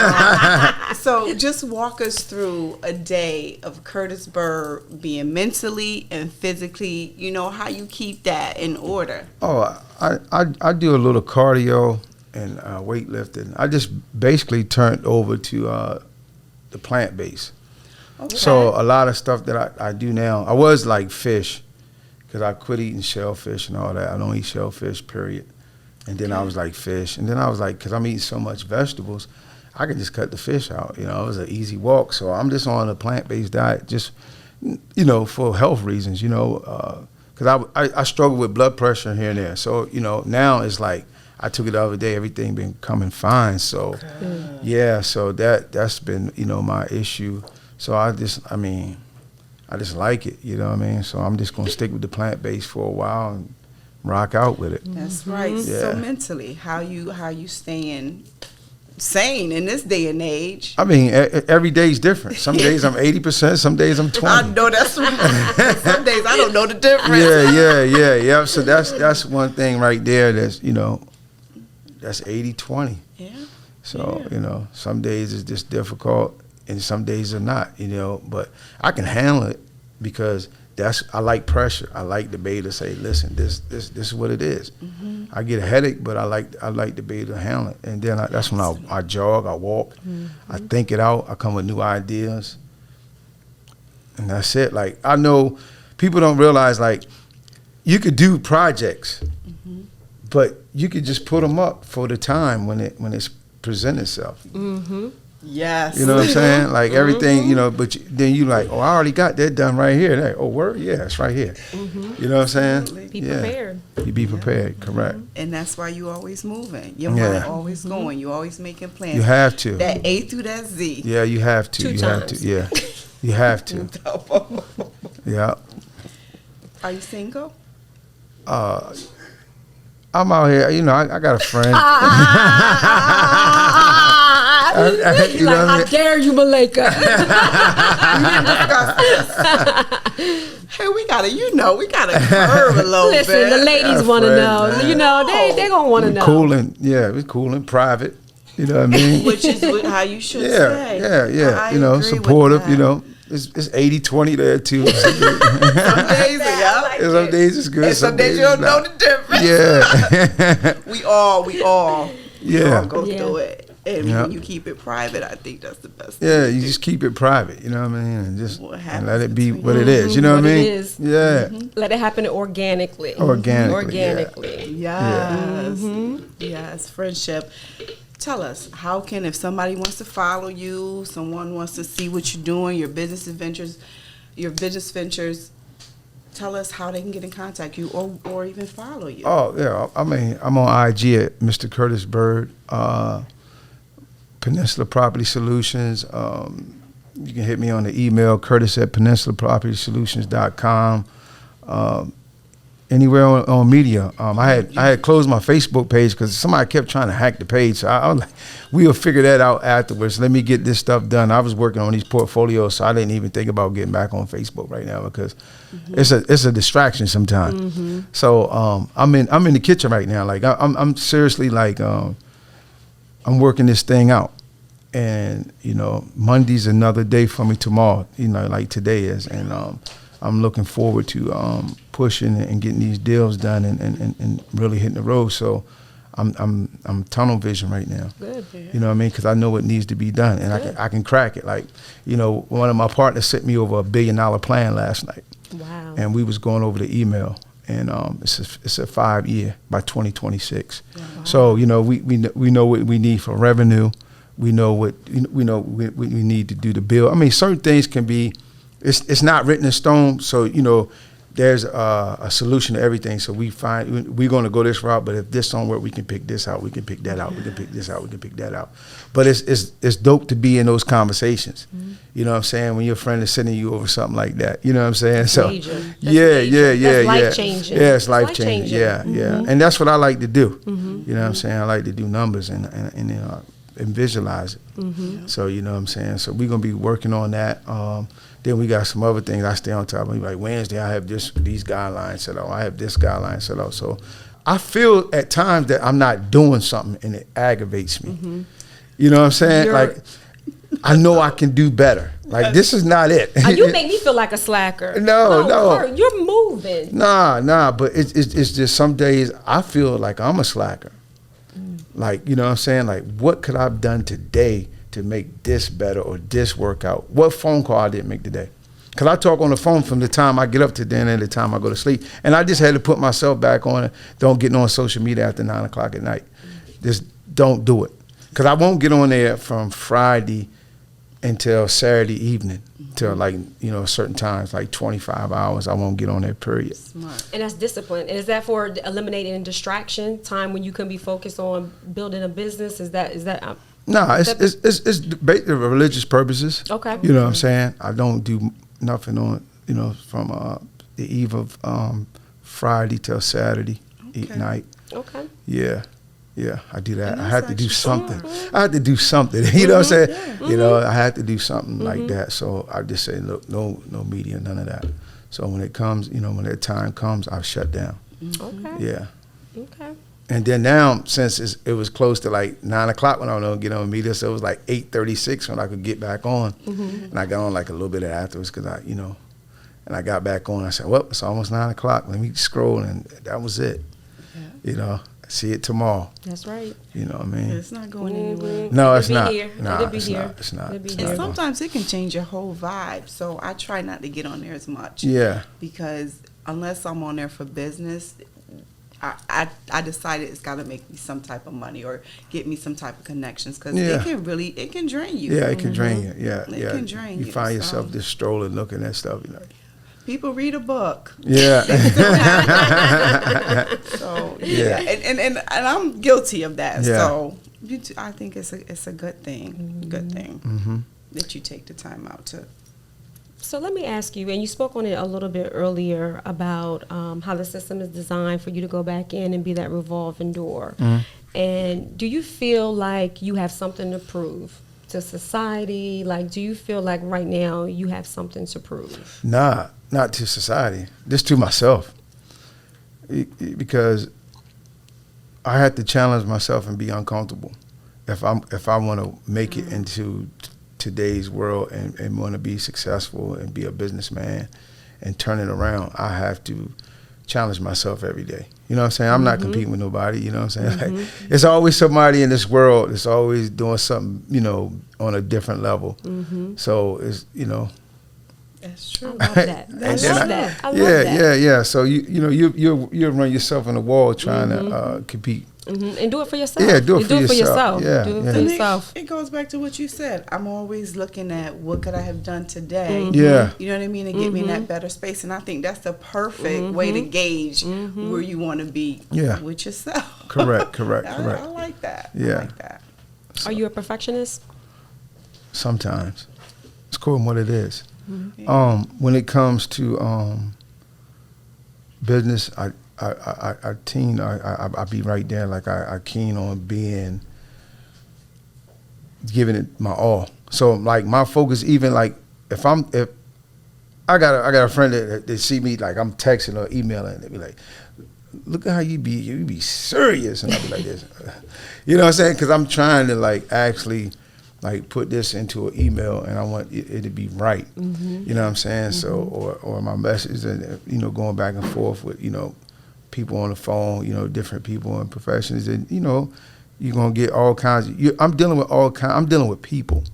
[SPEAKER 1] So just walk us through a day of Curtis Byrd being mentally and physically, how you keep that in order.
[SPEAKER 3] Oh, I do a little cardio and weightlifting. I just basically turned over to the plant based.
[SPEAKER 1] Okay.
[SPEAKER 3] So a lot of stuff that I do now, I was like fish, because I quit eating shellfish and all that. I don't eat shellfish, period. And then I was like fish. And then I was like, because I'm eating so much vegetables, I can just cut the fish out. It was an easy walk. So I'm just on a plant-based diet just, for health reasons, because I struggle with blood pressure here and there. So, now it's like, I took it the other day, everything been coming fine. So, yeah, so that's been, my issue. So I just like it, you know what I mean? So I'm just gonna stick with the plant-based for a while and rock out with it.
[SPEAKER 1] That's right.
[SPEAKER 3] Yeah.
[SPEAKER 1] So mentally, how you staying sane in this day and age?
[SPEAKER 3] I mean, every day's different. Some days I'm 80%, some days I'm 20.
[SPEAKER 1] I know that's right. Some days I don't know the difference.
[SPEAKER 3] Yeah. So that's one thing right there. That's that's 80-20.
[SPEAKER 1] Yeah.
[SPEAKER 3] So some days it's just difficult, and some days are not. But I can handle it because I like pressure. I like to be able to say, listen, this is what it is.
[SPEAKER 1] Mm-hmm.
[SPEAKER 3] I get a headache, but I like to be able to handle it. And then that's when I jog, I walk, I think it out, I come with new ideas, and that's it. Like, I know people don't realize, like, you could do projects, but you could just put them up for the time when it's present itself.
[SPEAKER 1] Yes.
[SPEAKER 3] You know what I'm saying? Like everything, but then you like, oh, I already got that done right here. Like, oh, word? Yeah, it's right here. You know what I'm saying?
[SPEAKER 2] Be prepared.
[SPEAKER 3] You be prepared, correct.
[SPEAKER 1] And that's why you always moving. Your mind always going. You always making plans.
[SPEAKER 3] You have to.
[SPEAKER 1] That A through that Z.
[SPEAKER 3] Yeah, you have to.
[SPEAKER 2] Two
[SPEAKER 3] You have to.
[SPEAKER 2] times.
[SPEAKER 3] Yeah. You have to. Yeah.
[SPEAKER 1] Are you single?
[SPEAKER 3] I'm out here, I got a friend. You know what I
[SPEAKER 2] How
[SPEAKER 3] mean?
[SPEAKER 2] dare you, Malika?
[SPEAKER 1] Hey, we gotta curve a little
[SPEAKER 2] Listen,
[SPEAKER 1] bit.
[SPEAKER 2] the ladies want to
[SPEAKER 3] friend,
[SPEAKER 2] know.
[SPEAKER 3] man.
[SPEAKER 2] They gonna want to know.
[SPEAKER 3] Cool and we're cool and private. You know what I mean?
[SPEAKER 1] Which is how you should say.
[SPEAKER 3] Yeah.
[SPEAKER 1] I agree with
[SPEAKER 3] Supportive.
[SPEAKER 1] that.
[SPEAKER 3] It's 80-20 there too.
[SPEAKER 1] Some days, yeah.
[SPEAKER 3] Some days it's good.
[SPEAKER 1] And some days you
[SPEAKER 3] it's
[SPEAKER 1] don't know
[SPEAKER 3] not.
[SPEAKER 1] the difference.
[SPEAKER 3] Yeah.
[SPEAKER 1] We all
[SPEAKER 3] Yeah.
[SPEAKER 1] go
[SPEAKER 2] Yeah.
[SPEAKER 1] through it. And
[SPEAKER 3] Yeah.
[SPEAKER 1] when you keep it private, I think that's the best
[SPEAKER 3] Yeah,
[SPEAKER 1] thing.
[SPEAKER 3] you just keep it private, you know what I mean? And just
[SPEAKER 1] What
[SPEAKER 3] and
[SPEAKER 1] happens
[SPEAKER 3] let it be
[SPEAKER 1] between
[SPEAKER 3] what it is, you know what I
[SPEAKER 2] What it
[SPEAKER 3] mean?
[SPEAKER 2] is.
[SPEAKER 3] Yeah.
[SPEAKER 2] Let it happen organically.
[SPEAKER 3] Organically,
[SPEAKER 1] Yes, friendship. Tell us, how can, if somebody wants to follow you, someone wants to see what you're doing, your business ventures, tell us how they can get in contact with you or even follow you.
[SPEAKER 3] Oh, yeah. I mean, I'm on IG at Mr. Curtis Byrd, Peninsula Property Solutions. You can hit me on the email, Curtis at PeninsulaPropertySolutions.com. Anywhere on media. I had closed my Facebook page because somebody kept trying to hack the page. So I was like, we'll figure that out afterwards. Let me get this stuff done. I was working on these portfolios, so I didn't even think about getting back on Facebook right now because it's a distraction sometimes. So I'm in the kitchen right now. Like I'm seriously like I'm working this thing out. And Monday's another day for me tomorrow. Like today is, and I'm looking forward to pushing and getting these deals done and really hitting the road. So I'm tunnel vision right now.
[SPEAKER 2] Good.
[SPEAKER 3] You know what I mean? Because I know what needs to be done, and I can crack it. Like one of my partners sent me over $1 billion plan last night.
[SPEAKER 2] Wow.
[SPEAKER 3] And we was going over the email, and it's a 5-year by 2026. Wow. So we know what we need for revenue. We know what we need to do to build. I mean, certain things can be. It's not written in stone, so there's a solution to everything. So we're going to go this route, but if this don't work, we can pick this out. We can pick that out. We can pick this out. We can pick that out. But it's dope to be in those conversations. You know what I'm saying? When your friend is sending you over something like that. You know what I'm saying? So
[SPEAKER 2] major.
[SPEAKER 3] That's
[SPEAKER 2] life changing.
[SPEAKER 3] Yeah, it's life changing. Yeah, and that's what I like to do. You know what I'm saying? I like to do numbers and visualize it. So you know what I'm saying? So we're gonna be working on that. Then we got some other things I stay on top of. Like Wednesday, I have these guidelines set out. I have this guideline set out. So I feel at times that I'm not doing something and it aggravates me. You know what I'm saying? Like I know I can do better. Like this is not it.
[SPEAKER 2] You make me feel like a slacker.
[SPEAKER 3] No.
[SPEAKER 2] Kurt, you're moving.
[SPEAKER 3] Nah. But it's just some days I feel like I'm a slacker. Like, you know what I'm saying? Like, what could I have done today to make this better or this work out? What phone call I didn't make today? Because I talk on the phone from the time I get up to the end of the time I go to sleep. And I just had to put myself back on it. Don't get on social media after 9 o'clock at night. Just don't do it. Because I won't get on there from Friday until Saturday evening. Till certain times, like 25 hours, I won't get on there, period.
[SPEAKER 1] Smart.
[SPEAKER 2] And that's discipline. And is that for eliminating distraction, time when you can be focused on building a business? Is that?
[SPEAKER 3] No, it's religious purposes.
[SPEAKER 2] Okay.
[SPEAKER 3] You know what I'm saying? I don't do nothing on, from the eve of Friday till Saturday night.
[SPEAKER 2] Okay.
[SPEAKER 3] Yeah, I do that.
[SPEAKER 1] And
[SPEAKER 3] I have to do
[SPEAKER 1] that's
[SPEAKER 3] something.
[SPEAKER 1] smart.
[SPEAKER 3] I have to do something. You know what I'm saying? I had to do something like that. So I just say, look, no media, none of that. So when it comes, when that time comes, I'll shut down.
[SPEAKER 2] Okay.
[SPEAKER 3] Yeah.
[SPEAKER 2] Okay.
[SPEAKER 3] And then now, since it was close to like 9 o'clock when I was going to get on media, so it was like 8:36 when I could get back on. And I got on like a little bit afterwards because and I got back on. I said, well, it's almost 9 o'clock. Let me scroll, and that was it. Yeah. See it tomorrow.
[SPEAKER 2] That's right.
[SPEAKER 3] You know what I mean?
[SPEAKER 1] It's not going anywhere.
[SPEAKER 3] No, it's
[SPEAKER 2] It'll
[SPEAKER 3] not.
[SPEAKER 2] be here.
[SPEAKER 3] Nah,
[SPEAKER 2] It'll be
[SPEAKER 3] it's
[SPEAKER 2] here.
[SPEAKER 3] not. It's not.
[SPEAKER 2] It'll be
[SPEAKER 3] It's
[SPEAKER 2] here.
[SPEAKER 3] not
[SPEAKER 1] And
[SPEAKER 3] going.
[SPEAKER 1] sometimes it can change your whole vibe. So I try not to get on there as much.
[SPEAKER 3] Yeah.
[SPEAKER 1] Because unless I'm on there for business, I decided it's got to make me some type of money or get me some type of connections because it can drain you.
[SPEAKER 3] Yeah, it can drain you. Yeah,
[SPEAKER 1] It can drain you.
[SPEAKER 3] You find yourself
[SPEAKER 1] So
[SPEAKER 3] just strolling, looking at stuff.
[SPEAKER 1] people read a book.
[SPEAKER 3] Yeah.
[SPEAKER 1] So
[SPEAKER 3] Yeah.
[SPEAKER 1] and I'm guilty of that.
[SPEAKER 3] Yeah.
[SPEAKER 1] So I think it's a good thing. Good thing that you take the time out to.
[SPEAKER 2] So let me ask you, and you spoke on it a little bit earlier about how the system is designed for you to go back in and be that revolving door. And do you feel like you have something to prove to society? Like, do you feel like right now you have something to prove?
[SPEAKER 3] Nah, not to society. Just to myself. Because I had to challenge myself and be uncomfortable. If I want to make it into today's world and want to be successful and be a businessman and turn it around, I have to challenge myself every day. You know what I'm saying? I'm not competing with nobody. You know what I'm saying? Like, there's always somebody in this world that's always doing something, on a different level. So it's,
[SPEAKER 1] That's true.
[SPEAKER 2] I love that. I love that.
[SPEAKER 3] Yeah. So you run yourself in the wall trying to compete.
[SPEAKER 2] And do it for yourself.
[SPEAKER 3] Yeah, do it for yourself. Yeah,
[SPEAKER 2] do it for yourself.
[SPEAKER 1] It goes back to what you said. I'm always looking at what could I have done today.
[SPEAKER 3] Yeah.
[SPEAKER 1] You know what I mean? And get me in that better space. And I think that's the perfect way to gauge where you want to be with yourself.
[SPEAKER 3] Correct.
[SPEAKER 1] I like that.
[SPEAKER 3] Yeah.
[SPEAKER 1] I like that.
[SPEAKER 2] Are you a perfectionist?
[SPEAKER 3] Sometimes. It's cool what it is. When it comes to business, I be right there. Like I keen on giving it my all. So like my focus, even like if I got a friend that see me like I'm texting or emailing, and they be like, look at how you be serious, and I be like this, you know what I'm saying? Because I'm trying to like actually like put this into an email, and I want it to be right. You know what I'm saying? So or my message, and going back and forth with people on the phone, different people and professions, and you're gonna get all kinds. I'm dealing with people.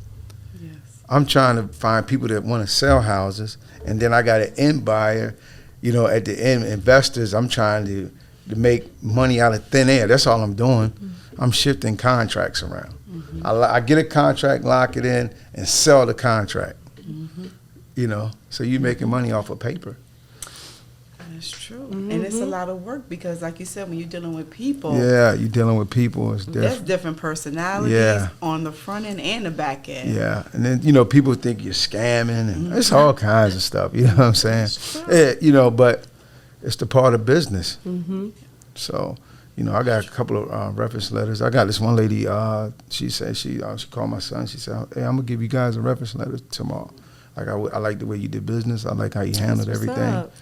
[SPEAKER 1] Yes.
[SPEAKER 3] I'm trying to find people that want to sell houses, and then I got an end buyer. At the end, investors. I'm trying to make money out of thin air. That's all I'm doing. I'm shifting contracts around. I get a contract, lock it in, and sell the contract. So you're making money off of paper.
[SPEAKER 1] That's true. And it's a lot of work because, like you said, when you're dealing with people.
[SPEAKER 3] Yeah, you're dealing with people. It's different.
[SPEAKER 1] That's different personalities on the front end and the back end.
[SPEAKER 3] Yeah, and then, people think you're scamming, and it's all kinds of stuff. You know what I'm saying? Yeah, but it's the part of business. So, I got a couple of reference letters. I got this one lady, she said, she called my son. She said, hey, I'm going to give you guys a reference letter tomorrow. Like, I like the way you did business. I like how you handled everything.
[SPEAKER 2] Up.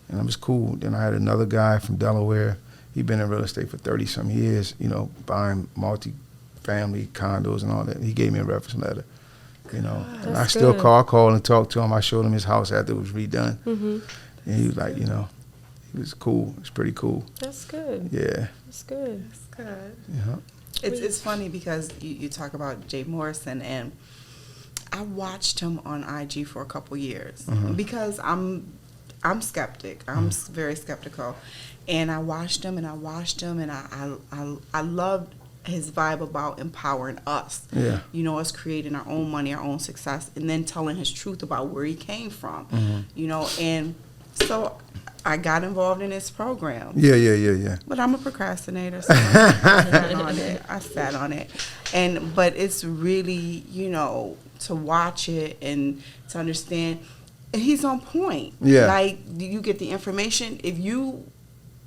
[SPEAKER 3] And it was cool. Then I had another guy from Delaware. He'd been in real estate for 30-some years, buying multi-family condos and all that. He gave me a reference letter, And I still call and talk to him. I showed him his house after it was redone. And he was like, he was cool. It's pretty cool.
[SPEAKER 2] That's good.
[SPEAKER 3] Yeah.
[SPEAKER 2] That's good.
[SPEAKER 1] That's good.
[SPEAKER 3] Yeah.
[SPEAKER 1] It's funny because you talk about Jay Morrison, and I watched him on IG for a couple years because I'm skeptic. I'm very skeptical, and I watched him and I loved his vibe about empowering us.
[SPEAKER 3] Yeah.
[SPEAKER 1] Us creating our own money, our own success, and then telling his truth about where he came from. And so I got involved in his program.
[SPEAKER 3] Yeah.
[SPEAKER 1] But I'm a procrastinator, so I sat on it. But it's really, to watch it and to understand. And he's on point.
[SPEAKER 3] Yeah.
[SPEAKER 1] Like, you get the information. If you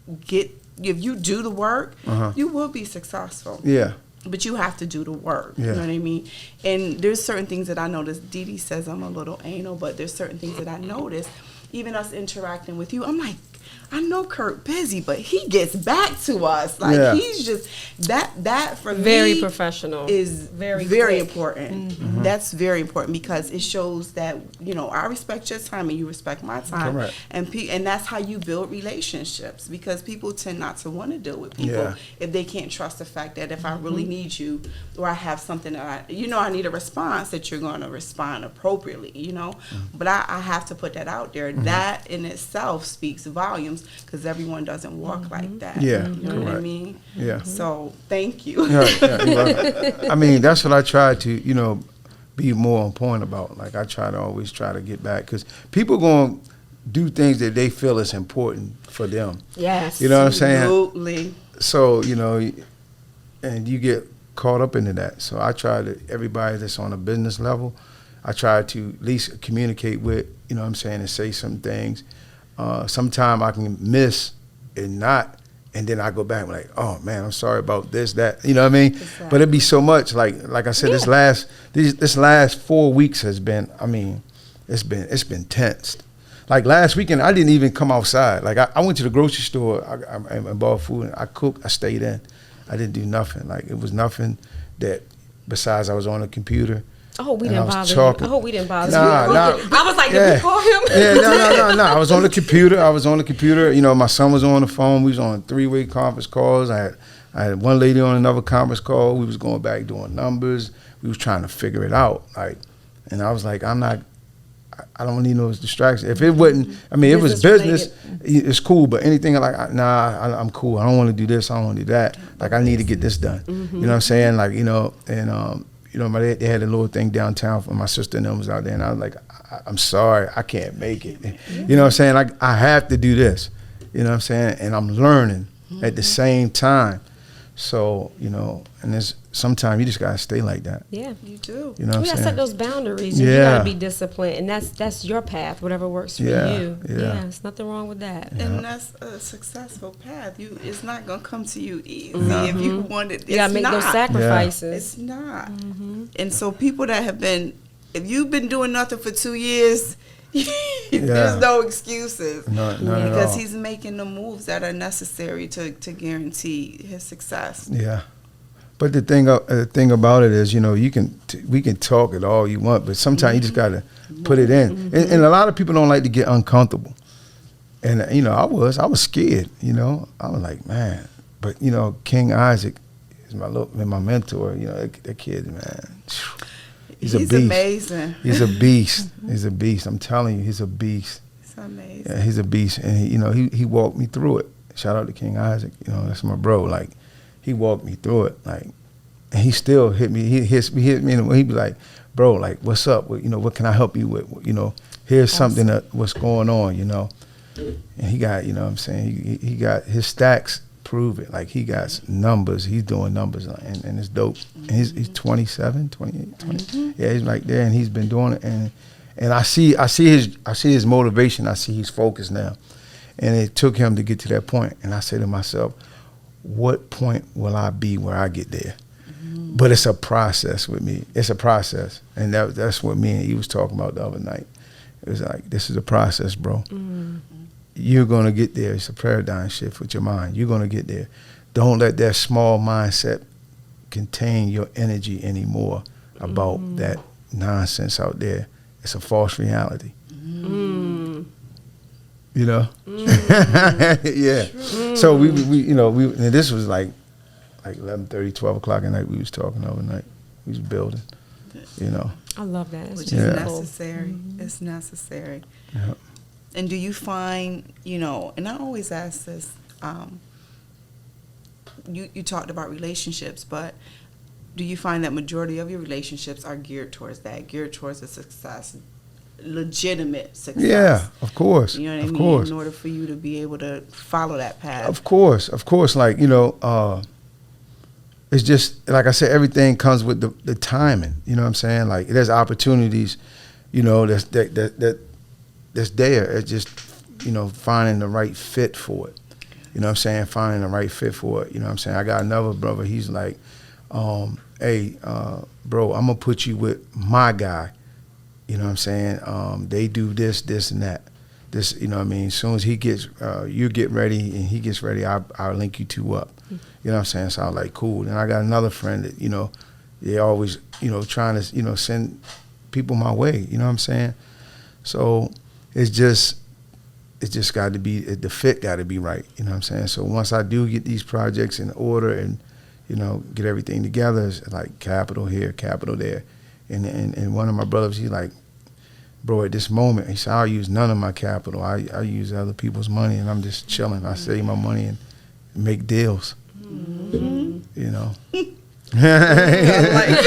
[SPEAKER 1] do the work, you will be successful.
[SPEAKER 3] Yeah.
[SPEAKER 1] But you have to do the work.
[SPEAKER 3] Yeah.
[SPEAKER 1] You know what I mean? And there's certain things that I notice. Dee Dee says I'm a little anal, but there's certain things that I notice. Even us interacting with you, I'm like, I know Kurt busy, but he gets back to us. Like, he's just, that for
[SPEAKER 2] very
[SPEAKER 1] me
[SPEAKER 2] professional
[SPEAKER 1] is
[SPEAKER 2] very
[SPEAKER 1] important. That's very important because it shows that, I respect your time and you respect my time.
[SPEAKER 3] Correct.
[SPEAKER 1] And that's how you build relationships, because people tend not to want to deal with people if they can't trust the fact that if I really need you, or I have something that I need a response, that you're going to respond appropriately, But I have to put that out there. That in itself speaks volumes, because everyone doesn't walk like that.
[SPEAKER 3] Yeah,
[SPEAKER 1] you know what I mean?
[SPEAKER 3] Yeah.
[SPEAKER 1] So thank you.
[SPEAKER 3] I mean, that's what I try to, be more on point about. Like, I always try to get back, because people going to do things that they feel is important for them.
[SPEAKER 2] Yes.
[SPEAKER 3] You know what I'm saying?
[SPEAKER 1] Absolutely.
[SPEAKER 3] So, and you get caught up into that. So I try to, everybody that's on a business level, I try to at least communicate with, and say some things. Sometime I can miss and not, and then I go back and be like, oh man, I'm sorry about this, that, you know what I mean?
[SPEAKER 1] Exactly.
[SPEAKER 3] But it'd be so much, like I said, this last 4 weeks has been, it's been tense. Like last weekend, I didn't even come outside. Like I went to the grocery store, I bought food, and I cooked, I stayed in. I didn't do nothing. Like, it was nothing that, besides I was on the computer.
[SPEAKER 2] Oh, we didn't bother
[SPEAKER 3] talking.
[SPEAKER 2] you. Oh, we didn't bother you.
[SPEAKER 3] Nah.
[SPEAKER 2] I was like, did we call him?
[SPEAKER 3] Yeah, no. I was on the computer. My son was on the phone. We was on 3-way conference calls. I had one lady on another conference call. We was going back doing numbers. We was trying to figure it out. Like, and I was like, I don't need no distraction. If it wasn't, it was business, it's cool. But anything like, I'm cool. I don't want to do this. I don't want to do that. Like, I need to get this done. You know what I'm saying? Like, they had a little thing downtown for my sister and them was out there, and I was like, I'm sorry, I can't make it. You know what I'm saying? I have to do this. You know what I'm saying? And I'm learning at the same time. So, you know, and there's sometimes you just gotta stay like that.
[SPEAKER 2] Yeah.
[SPEAKER 1] You do.
[SPEAKER 3] You know what
[SPEAKER 2] We
[SPEAKER 3] I'm
[SPEAKER 2] gotta set
[SPEAKER 3] saying?
[SPEAKER 2] those boundaries. And you
[SPEAKER 3] Yeah.
[SPEAKER 2] gotta be disciplined, and that's your path, whatever works for
[SPEAKER 3] Yeah,
[SPEAKER 2] you.
[SPEAKER 3] yeah.
[SPEAKER 2] There's nothing wrong with that.
[SPEAKER 1] And that's a successful path. It's not gonna come to you easy if you want it.
[SPEAKER 2] You gotta make those sacrifices.
[SPEAKER 1] It's not. And so people that have been, if you've been doing nothing for 2 years, there's no excuses.
[SPEAKER 3] None at
[SPEAKER 1] Because
[SPEAKER 3] all.
[SPEAKER 1] he's making the moves that are necessary to guarantee his success.
[SPEAKER 3] Yeah. But the thing about it is, you know, we can talk it all you want, but sometimes you just gotta put it in. And a lot of people don't like to get uncomfortable. And you know, I was scared. You know, I was like, man. But you know, King Isaac is my mentor. You know, that kid, man. He's a beast.
[SPEAKER 1] Amazing.
[SPEAKER 3] He's a beast. He's a beast. I'm telling you, he's a beast.
[SPEAKER 1] It's amazing.
[SPEAKER 3] Yeah, he's a beast, and he walked me through it. Shout out to King Isaac. You know, that's my bro. Like, he walked me through it. Like, and he still hit me. He hit me, and he'd be like, bro, like, what's up? You know, what can I help you with? You know, here's something what's going on. You know, and he got, you know what I'm saying, he got his stacks prove it. Like, he got numbers. He's doing numbers, and it's dope. And he's 27, 28, 20. Yeah, he's right there, and he's been doing it. And I see his motivation. I see he's focused now. And it took him to get to that point. And I say to myself, what point will I be where I get there? But it's a process with me. It's a process. And that's what me and he was talking about the other night. It was like, this is a process, bro. You're going to get there. It's a paradigm shift with your mind. You're going to get there. Don't let that small mindset contain your energy anymore about that nonsense out there. It's a false reality. You know? Yeah. So we you know, and this was like 11:30, 12 o'clock at night. We was talking overnight. We was building, you know.
[SPEAKER 2] I love that. It's
[SPEAKER 1] Which
[SPEAKER 2] just
[SPEAKER 1] is
[SPEAKER 2] cool.
[SPEAKER 1] necessary. It's necessary.
[SPEAKER 3] Yeah.
[SPEAKER 1] And do you find, you know, and I always ask this, you talked about relationships, but do you find that majority of your relationships are geared towards a success, legitimate success?
[SPEAKER 3] Yeah, of course.
[SPEAKER 1] You know what I
[SPEAKER 3] of
[SPEAKER 1] mean?
[SPEAKER 3] course.
[SPEAKER 1] In order for you to be able to follow that path.
[SPEAKER 3] Of course. Like, you know, it's just, like I said, everything comes with the timing. You know what I'm saying? Like, there's opportunities, you know, that's there. It's just, you know, finding the right fit for it. You know what I'm saying? Finding the right fit for it. You know what I'm saying? I got another brother. He's like, hey, bro, I'm going to put you with my guy. You know what I'm saying? They do this, and that. This, you know what I mean? As soon as he gets, you get ready and he gets ready, I'll link you two up. You know what I'm saying? So I was like, cool. And I got another friend that, you know, they always, you know, trying to, you know, send people my way. You know what I'm saying? So it's just got to be, the fit got to be right. You know what I'm saying? So once I do get these projects in order and, you know, get everything together, it's like capital here, capital there. And one of my brothers, he's like, bro, at this moment, he said, I'll use none of my capital. I use other people's money, and I'm just chilling. I save my money and make deals. You know? Yeah,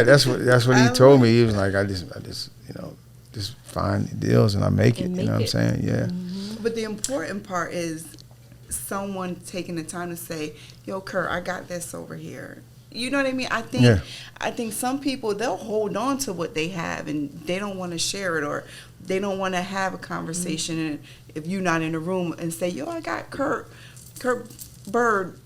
[SPEAKER 3] that's what he told me. He was like, I just you know, just find deals and I make it. You know what I'm saying? Yeah.
[SPEAKER 1] But the important part is someone taking the time to say, yo, Kurt, I got this over here. You know what I mean? I think some people, they'll hold on to what they have and they don't want to share it, or they don't want to have a conversation and if you're not in the room and say, yo, I got Kurt Byrd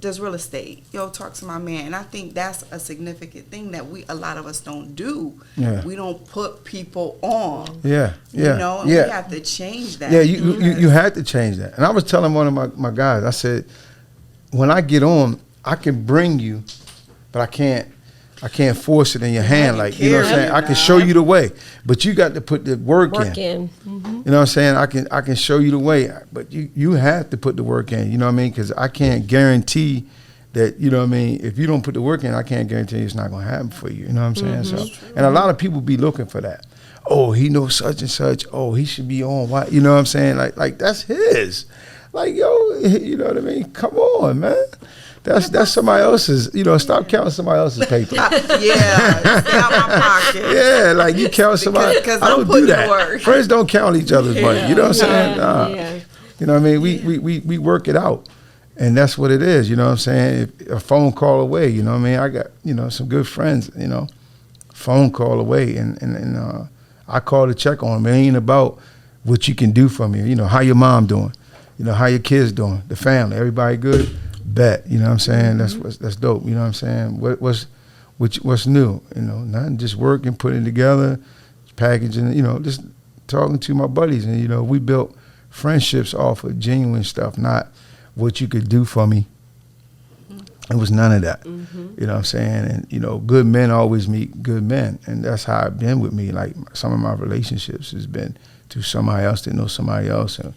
[SPEAKER 1] does real estate. Yo, talk to my man. And I think that's a significant thing that a lot of us don't do.
[SPEAKER 3] Yeah.
[SPEAKER 1] We don't put people on.
[SPEAKER 3] Yeah.
[SPEAKER 1] You know, and we have to change that.
[SPEAKER 3] Yeah, you had to change that. And I was telling one of my guys, I said, when I get on, I can bring you, but I can't force it in your hand. Like, you know what I'm saying? I can show you the way, but you got to put the work in. You know what I'm saying? I can show you the way, but you have to put the work in. You know what I mean? Because I can't guarantee that, you know what I mean? If you don't put the work in, I can't guarantee it's not going to happen for you. You know what I'm saying? So, and a lot of people be looking for that. Oh, he knows such and such. Oh, he should be on. Why? You know what I'm saying? Like that's his. Like, yo, you know what I mean? Come on, man. That's somebody else's, you know, stop counting somebody else's paper.
[SPEAKER 1] Yeah, stay out my pocket.
[SPEAKER 3] Yeah, like you count somebody.
[SPEAKER 1] Because
[SPEAKER 3] I don't do that.
[SPEAKER 1] Work.
[SPEAKER 3] Friends don't count each other's money. You know what I'm saying? Nah.
[SPEAKER 2] Yeah.
[SPEAKER 3] You know what I mean? We work it out. And that's what it is, you know what I'm saying? If a phone call away, you know what I mean? I got, you know, some good friends, you know, phone call away. And I call to check on them. It ain't about what you can do for me. You know, how your mom doing? You know, how your kids doing? The family, everybody good? Bet, you know what I'm saying? That's dope, you know what I'm saying? What's new? You know, nothing, just working, putting it together, packaging, you know, just talking to my buddies. And, you know, we built friendships off of genuine stuff, not what you could do for me. It was none of that. You know what I'm saying? And, you know, good men always meet good men. And that's how it's been with me. Like, some of my relationships has been to somebody else that knows somebody else. And,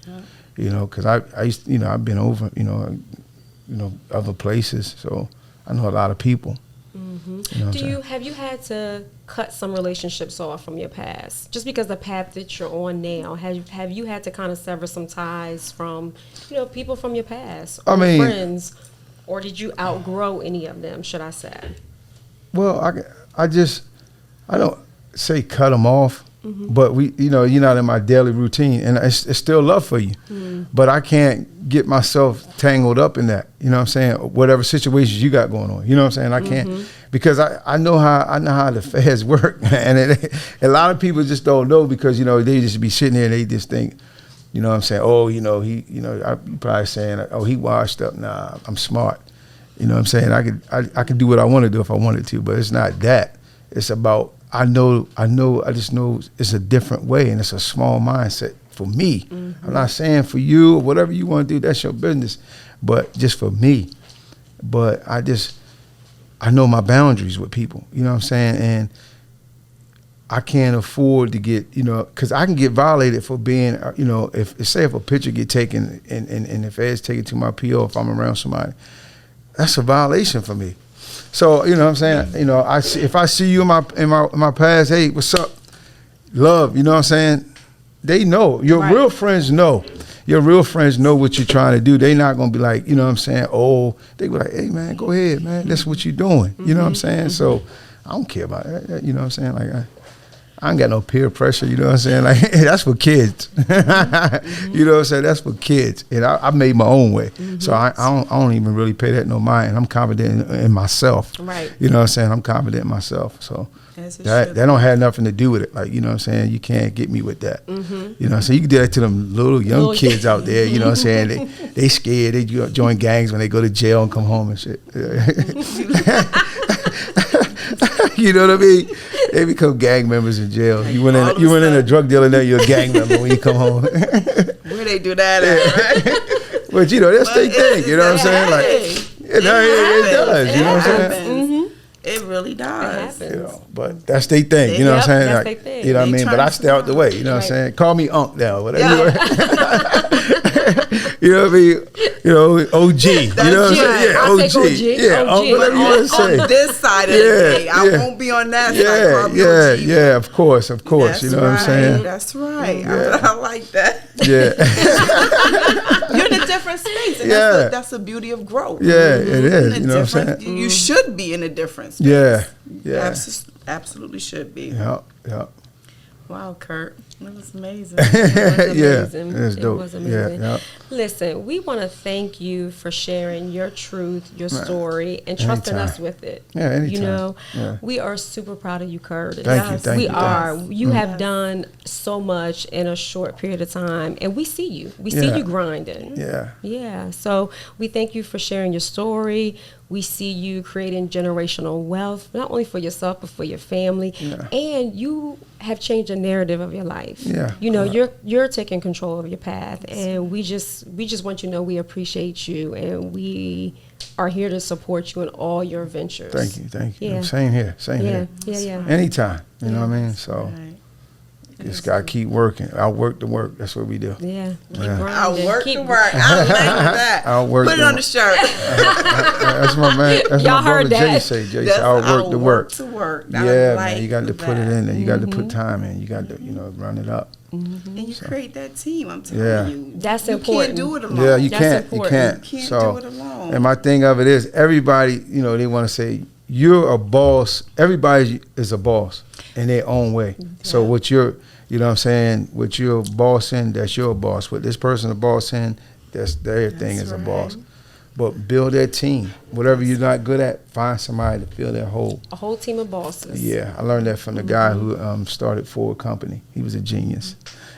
[SPEAKER 3] you know, because I used to, you know, I've been over, you know, other places. So I know a lot of people. You know
[SPEAKER 2] have you had to cut some relationships off from your past just because the path that you're on now? Have you had to kind of sever some ties from, you know, people from your past, or friends, or did you outgrow any of them? Should I say?
[SPEAKER 3] Well, I don't say cut them off, but you know, you're not in my daily routine, and it's still love for you, but I can't get myself tangled up in that. You know what I'm saying? Whatever situations you got going on, you know what I'm saying? I can't, because I know how the feds work, and a lot of people just don't know, because, you know, they just be sitting there and they just think, you know what I'm saying? Oh, you know, you probably saying, oh, he washed up. Nah, I'm smart. You know what I'm saying? I could do what I want to do if I wanted to, but it's not that. It's about, I just know it's a different way, and it's a small mindset for me. I'm not saying for you or whatever you want to do, that's your business, but just for me. But I know my boundaries with people, you know what I'm saying? And I can't afford to get, you know, because I can get violated for being, you know, if a picture get taken and the feds take it to my PO if I'm around somebody, that's a violation for me. So, you know what I'm saying? You know, if I see you in my past, hey, what's up? Love, you know what I'm saying? They know. Your real friends know. Your real friends know what you're trying to do. They not going to be like, you know what I'm saying? Oh, they be like, hey, man, go ahead, man. That's what you're doing. You know what I'm saying? So I don't care about that. You know what I'm saying? Like, I ain't got no peer pressure, you know what I'm saying? Like, that's for kids. You know what I'm saying? That's for kids. And I made my own way. So I don't even really pay that no mind. I'm confident in myself.
[SPEAKER 2] Right.
[SPEAKER 3] You know what I'm saying? I'm confident in myself. So that don't have nothing to do with it. Like, you know what I'm saying? You can't get me with that. You know what I'm saying? You can do that to them little young kids out there, you know what I'm saying? They scared. They join gangs when they go to jail and come home and shit. You know what I mean? They become gang members in jail. You went in a drug dealer, now you're a gang member when you come home.
[SPEAKER 1] Where they do that at, right?
[SPEAKER 3] But, you know, that's their thing, you know what I'm saying? Like, it does, you know what I'm saying?
[SPEAKER 1] It really does.
[SPEAKER 3] You know, but that's their thing, you know what I'm saying?
[SPEAKER 2] That's
[SPEAKER 3] like,
[SPEAKER 2] their thing.
[SPEAKER 3] you know what I mean? But I stay out the way, you know what I'm saying? Call me Unc now, whatever. You know what I mean? You know, OG. You know what I'm saying? Yeah, OG. Yeah,
[SPEAKER 2] OG.
[SPEAKER 3] Whatever you want to say.
[SPEAKER 1] On this side of the day, I won't be on that side.
[SPEAKER 3] Yeah, of course. You know what I'm saying?
[SPEAKER 1] That's right. I like that.
[SPEAKER 3] Yeah.
[SPEAKER 1] You're in a different space, and that's the beauty of growth.
[SPEAKER 3] Yeah, it is. You know what I'm saying?
[SPEAKER 1] You should be in a different space.
[SPEAKER 3] Yeah.
[SPEAKER 1] Absolutely should be.
[SPEAKER 3] Yeah.
[SPEAKER 1] Wow, Kurt. That was amazing.
[SPEAKER 3] It was dope.
[SPEAKER 2] It was amazing.
[SPEAKER 3] Yeah.
[SPEAKER 2] Listen, we want to thank you for sharing your truth, your story, and trusting us with it.
[SPEAKER 3] Yeah, anytime.
[SPEAKER 2] You know, we are super proud of you, Curtis.
[SPEAKER 3] Thank you.
[SPEAKER 2] We are. You have done so much in a short period of time, and we see you. We see you grinding. Yeah. So we thank you for sharing your story. We see you creating generational wealth, not only for yourself, but for your family. And you have changed the narrative of your life. You know, you're taking control of your path, and we just want you to know we appreciate you, and we are here to support you in all your ventures.
[SPEAKER 3] Thank you. Yeah. Same here.
[SPEAKER 2] Yeah.
[SPEAKER 3] Anytime. You know what I mean? So just gotta keep working. I'll work the work. That's what we do.
[SPEAKER 2] Yeah.
[SPEAKER 1] I'll work the work. I like that.
[SPEAKER 3] I'll work.
[SPEAKER 1] Put it on the shirt.
[SPEAKER 3] That's my man. That's
[SPEAKER 2] Y'all
[SPEAKER 3] my brother
[SPEAKER 2] heard that?
[SPEAKER 3] Jay say. Jay say, I'll work the work.
[SPEAKER 1] To work.
[SPEAKER 3] Yeah, man. You got to put it in there. You got to put time in. You got to, run it up.
[SPEAKER 1] And you create that team. I'm telling you.
[SPEAKER 2] That's
[SPEAKER 1] you
[SPEAKER 2] important.
[SPEAKER 1] You can't do it alone.
[SPEAKER 3] Yeah, you
[SPEAKER 2] That's
[SPEAKER 3] can't. You can't.
[SPEAKER 1] You can't do it alone.
[SPEAKER 3] And my thing of it is, everybody, they want to say you're a boss. Everybody is a boss in their own way. So what you're, you know what I'm saying, what you're boss in, that's your boss. What this person a boss in, that's their thing as a boss. but build that team. Whatever you're not good at, find somebody to fill that hole.
[SPEAKER 2] A whole team of bosses.
[SPEAKER 3] Yeah, I learned that from the guy who started Ford Company. He was a genius.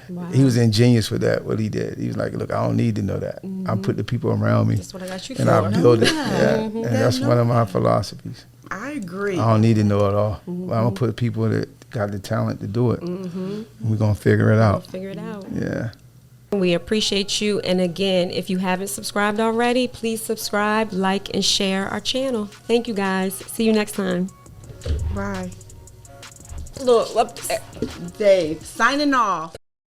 [SPEAKER 2] Wow.
[SPEAKER 3] He was ingenious with that, what he did. He was like, look, I don't need to know that. I put the people around me
[SPEAKER 2] That's what I got you
[SPEAKER 3] and
[SPEAKER 2] for.
[SPEAKER 3] I build it.
[SPEAKER 1] Yeah.
[SPEAKER 3] Yeah. And that's one of my philosophies.
[SPEAKER 1] I agree.
[SPEAKER 3] I don't need to know it all. But I'm going to put people that got the talent to do it. And we're going to figure it out.
[SPEAKER 2] Figure it out.
[SPEAKER 3] Yeah.
[SPEAKER 2] We appreciate you. And again, if you haven't subscribed already, please subscribe, like, and share our channel. Thank you, guys. See you next time.
[SPEAKER 1] Bye.
[SPEAKER 2] Look,
[SPEAKER 1] Dave, signing off.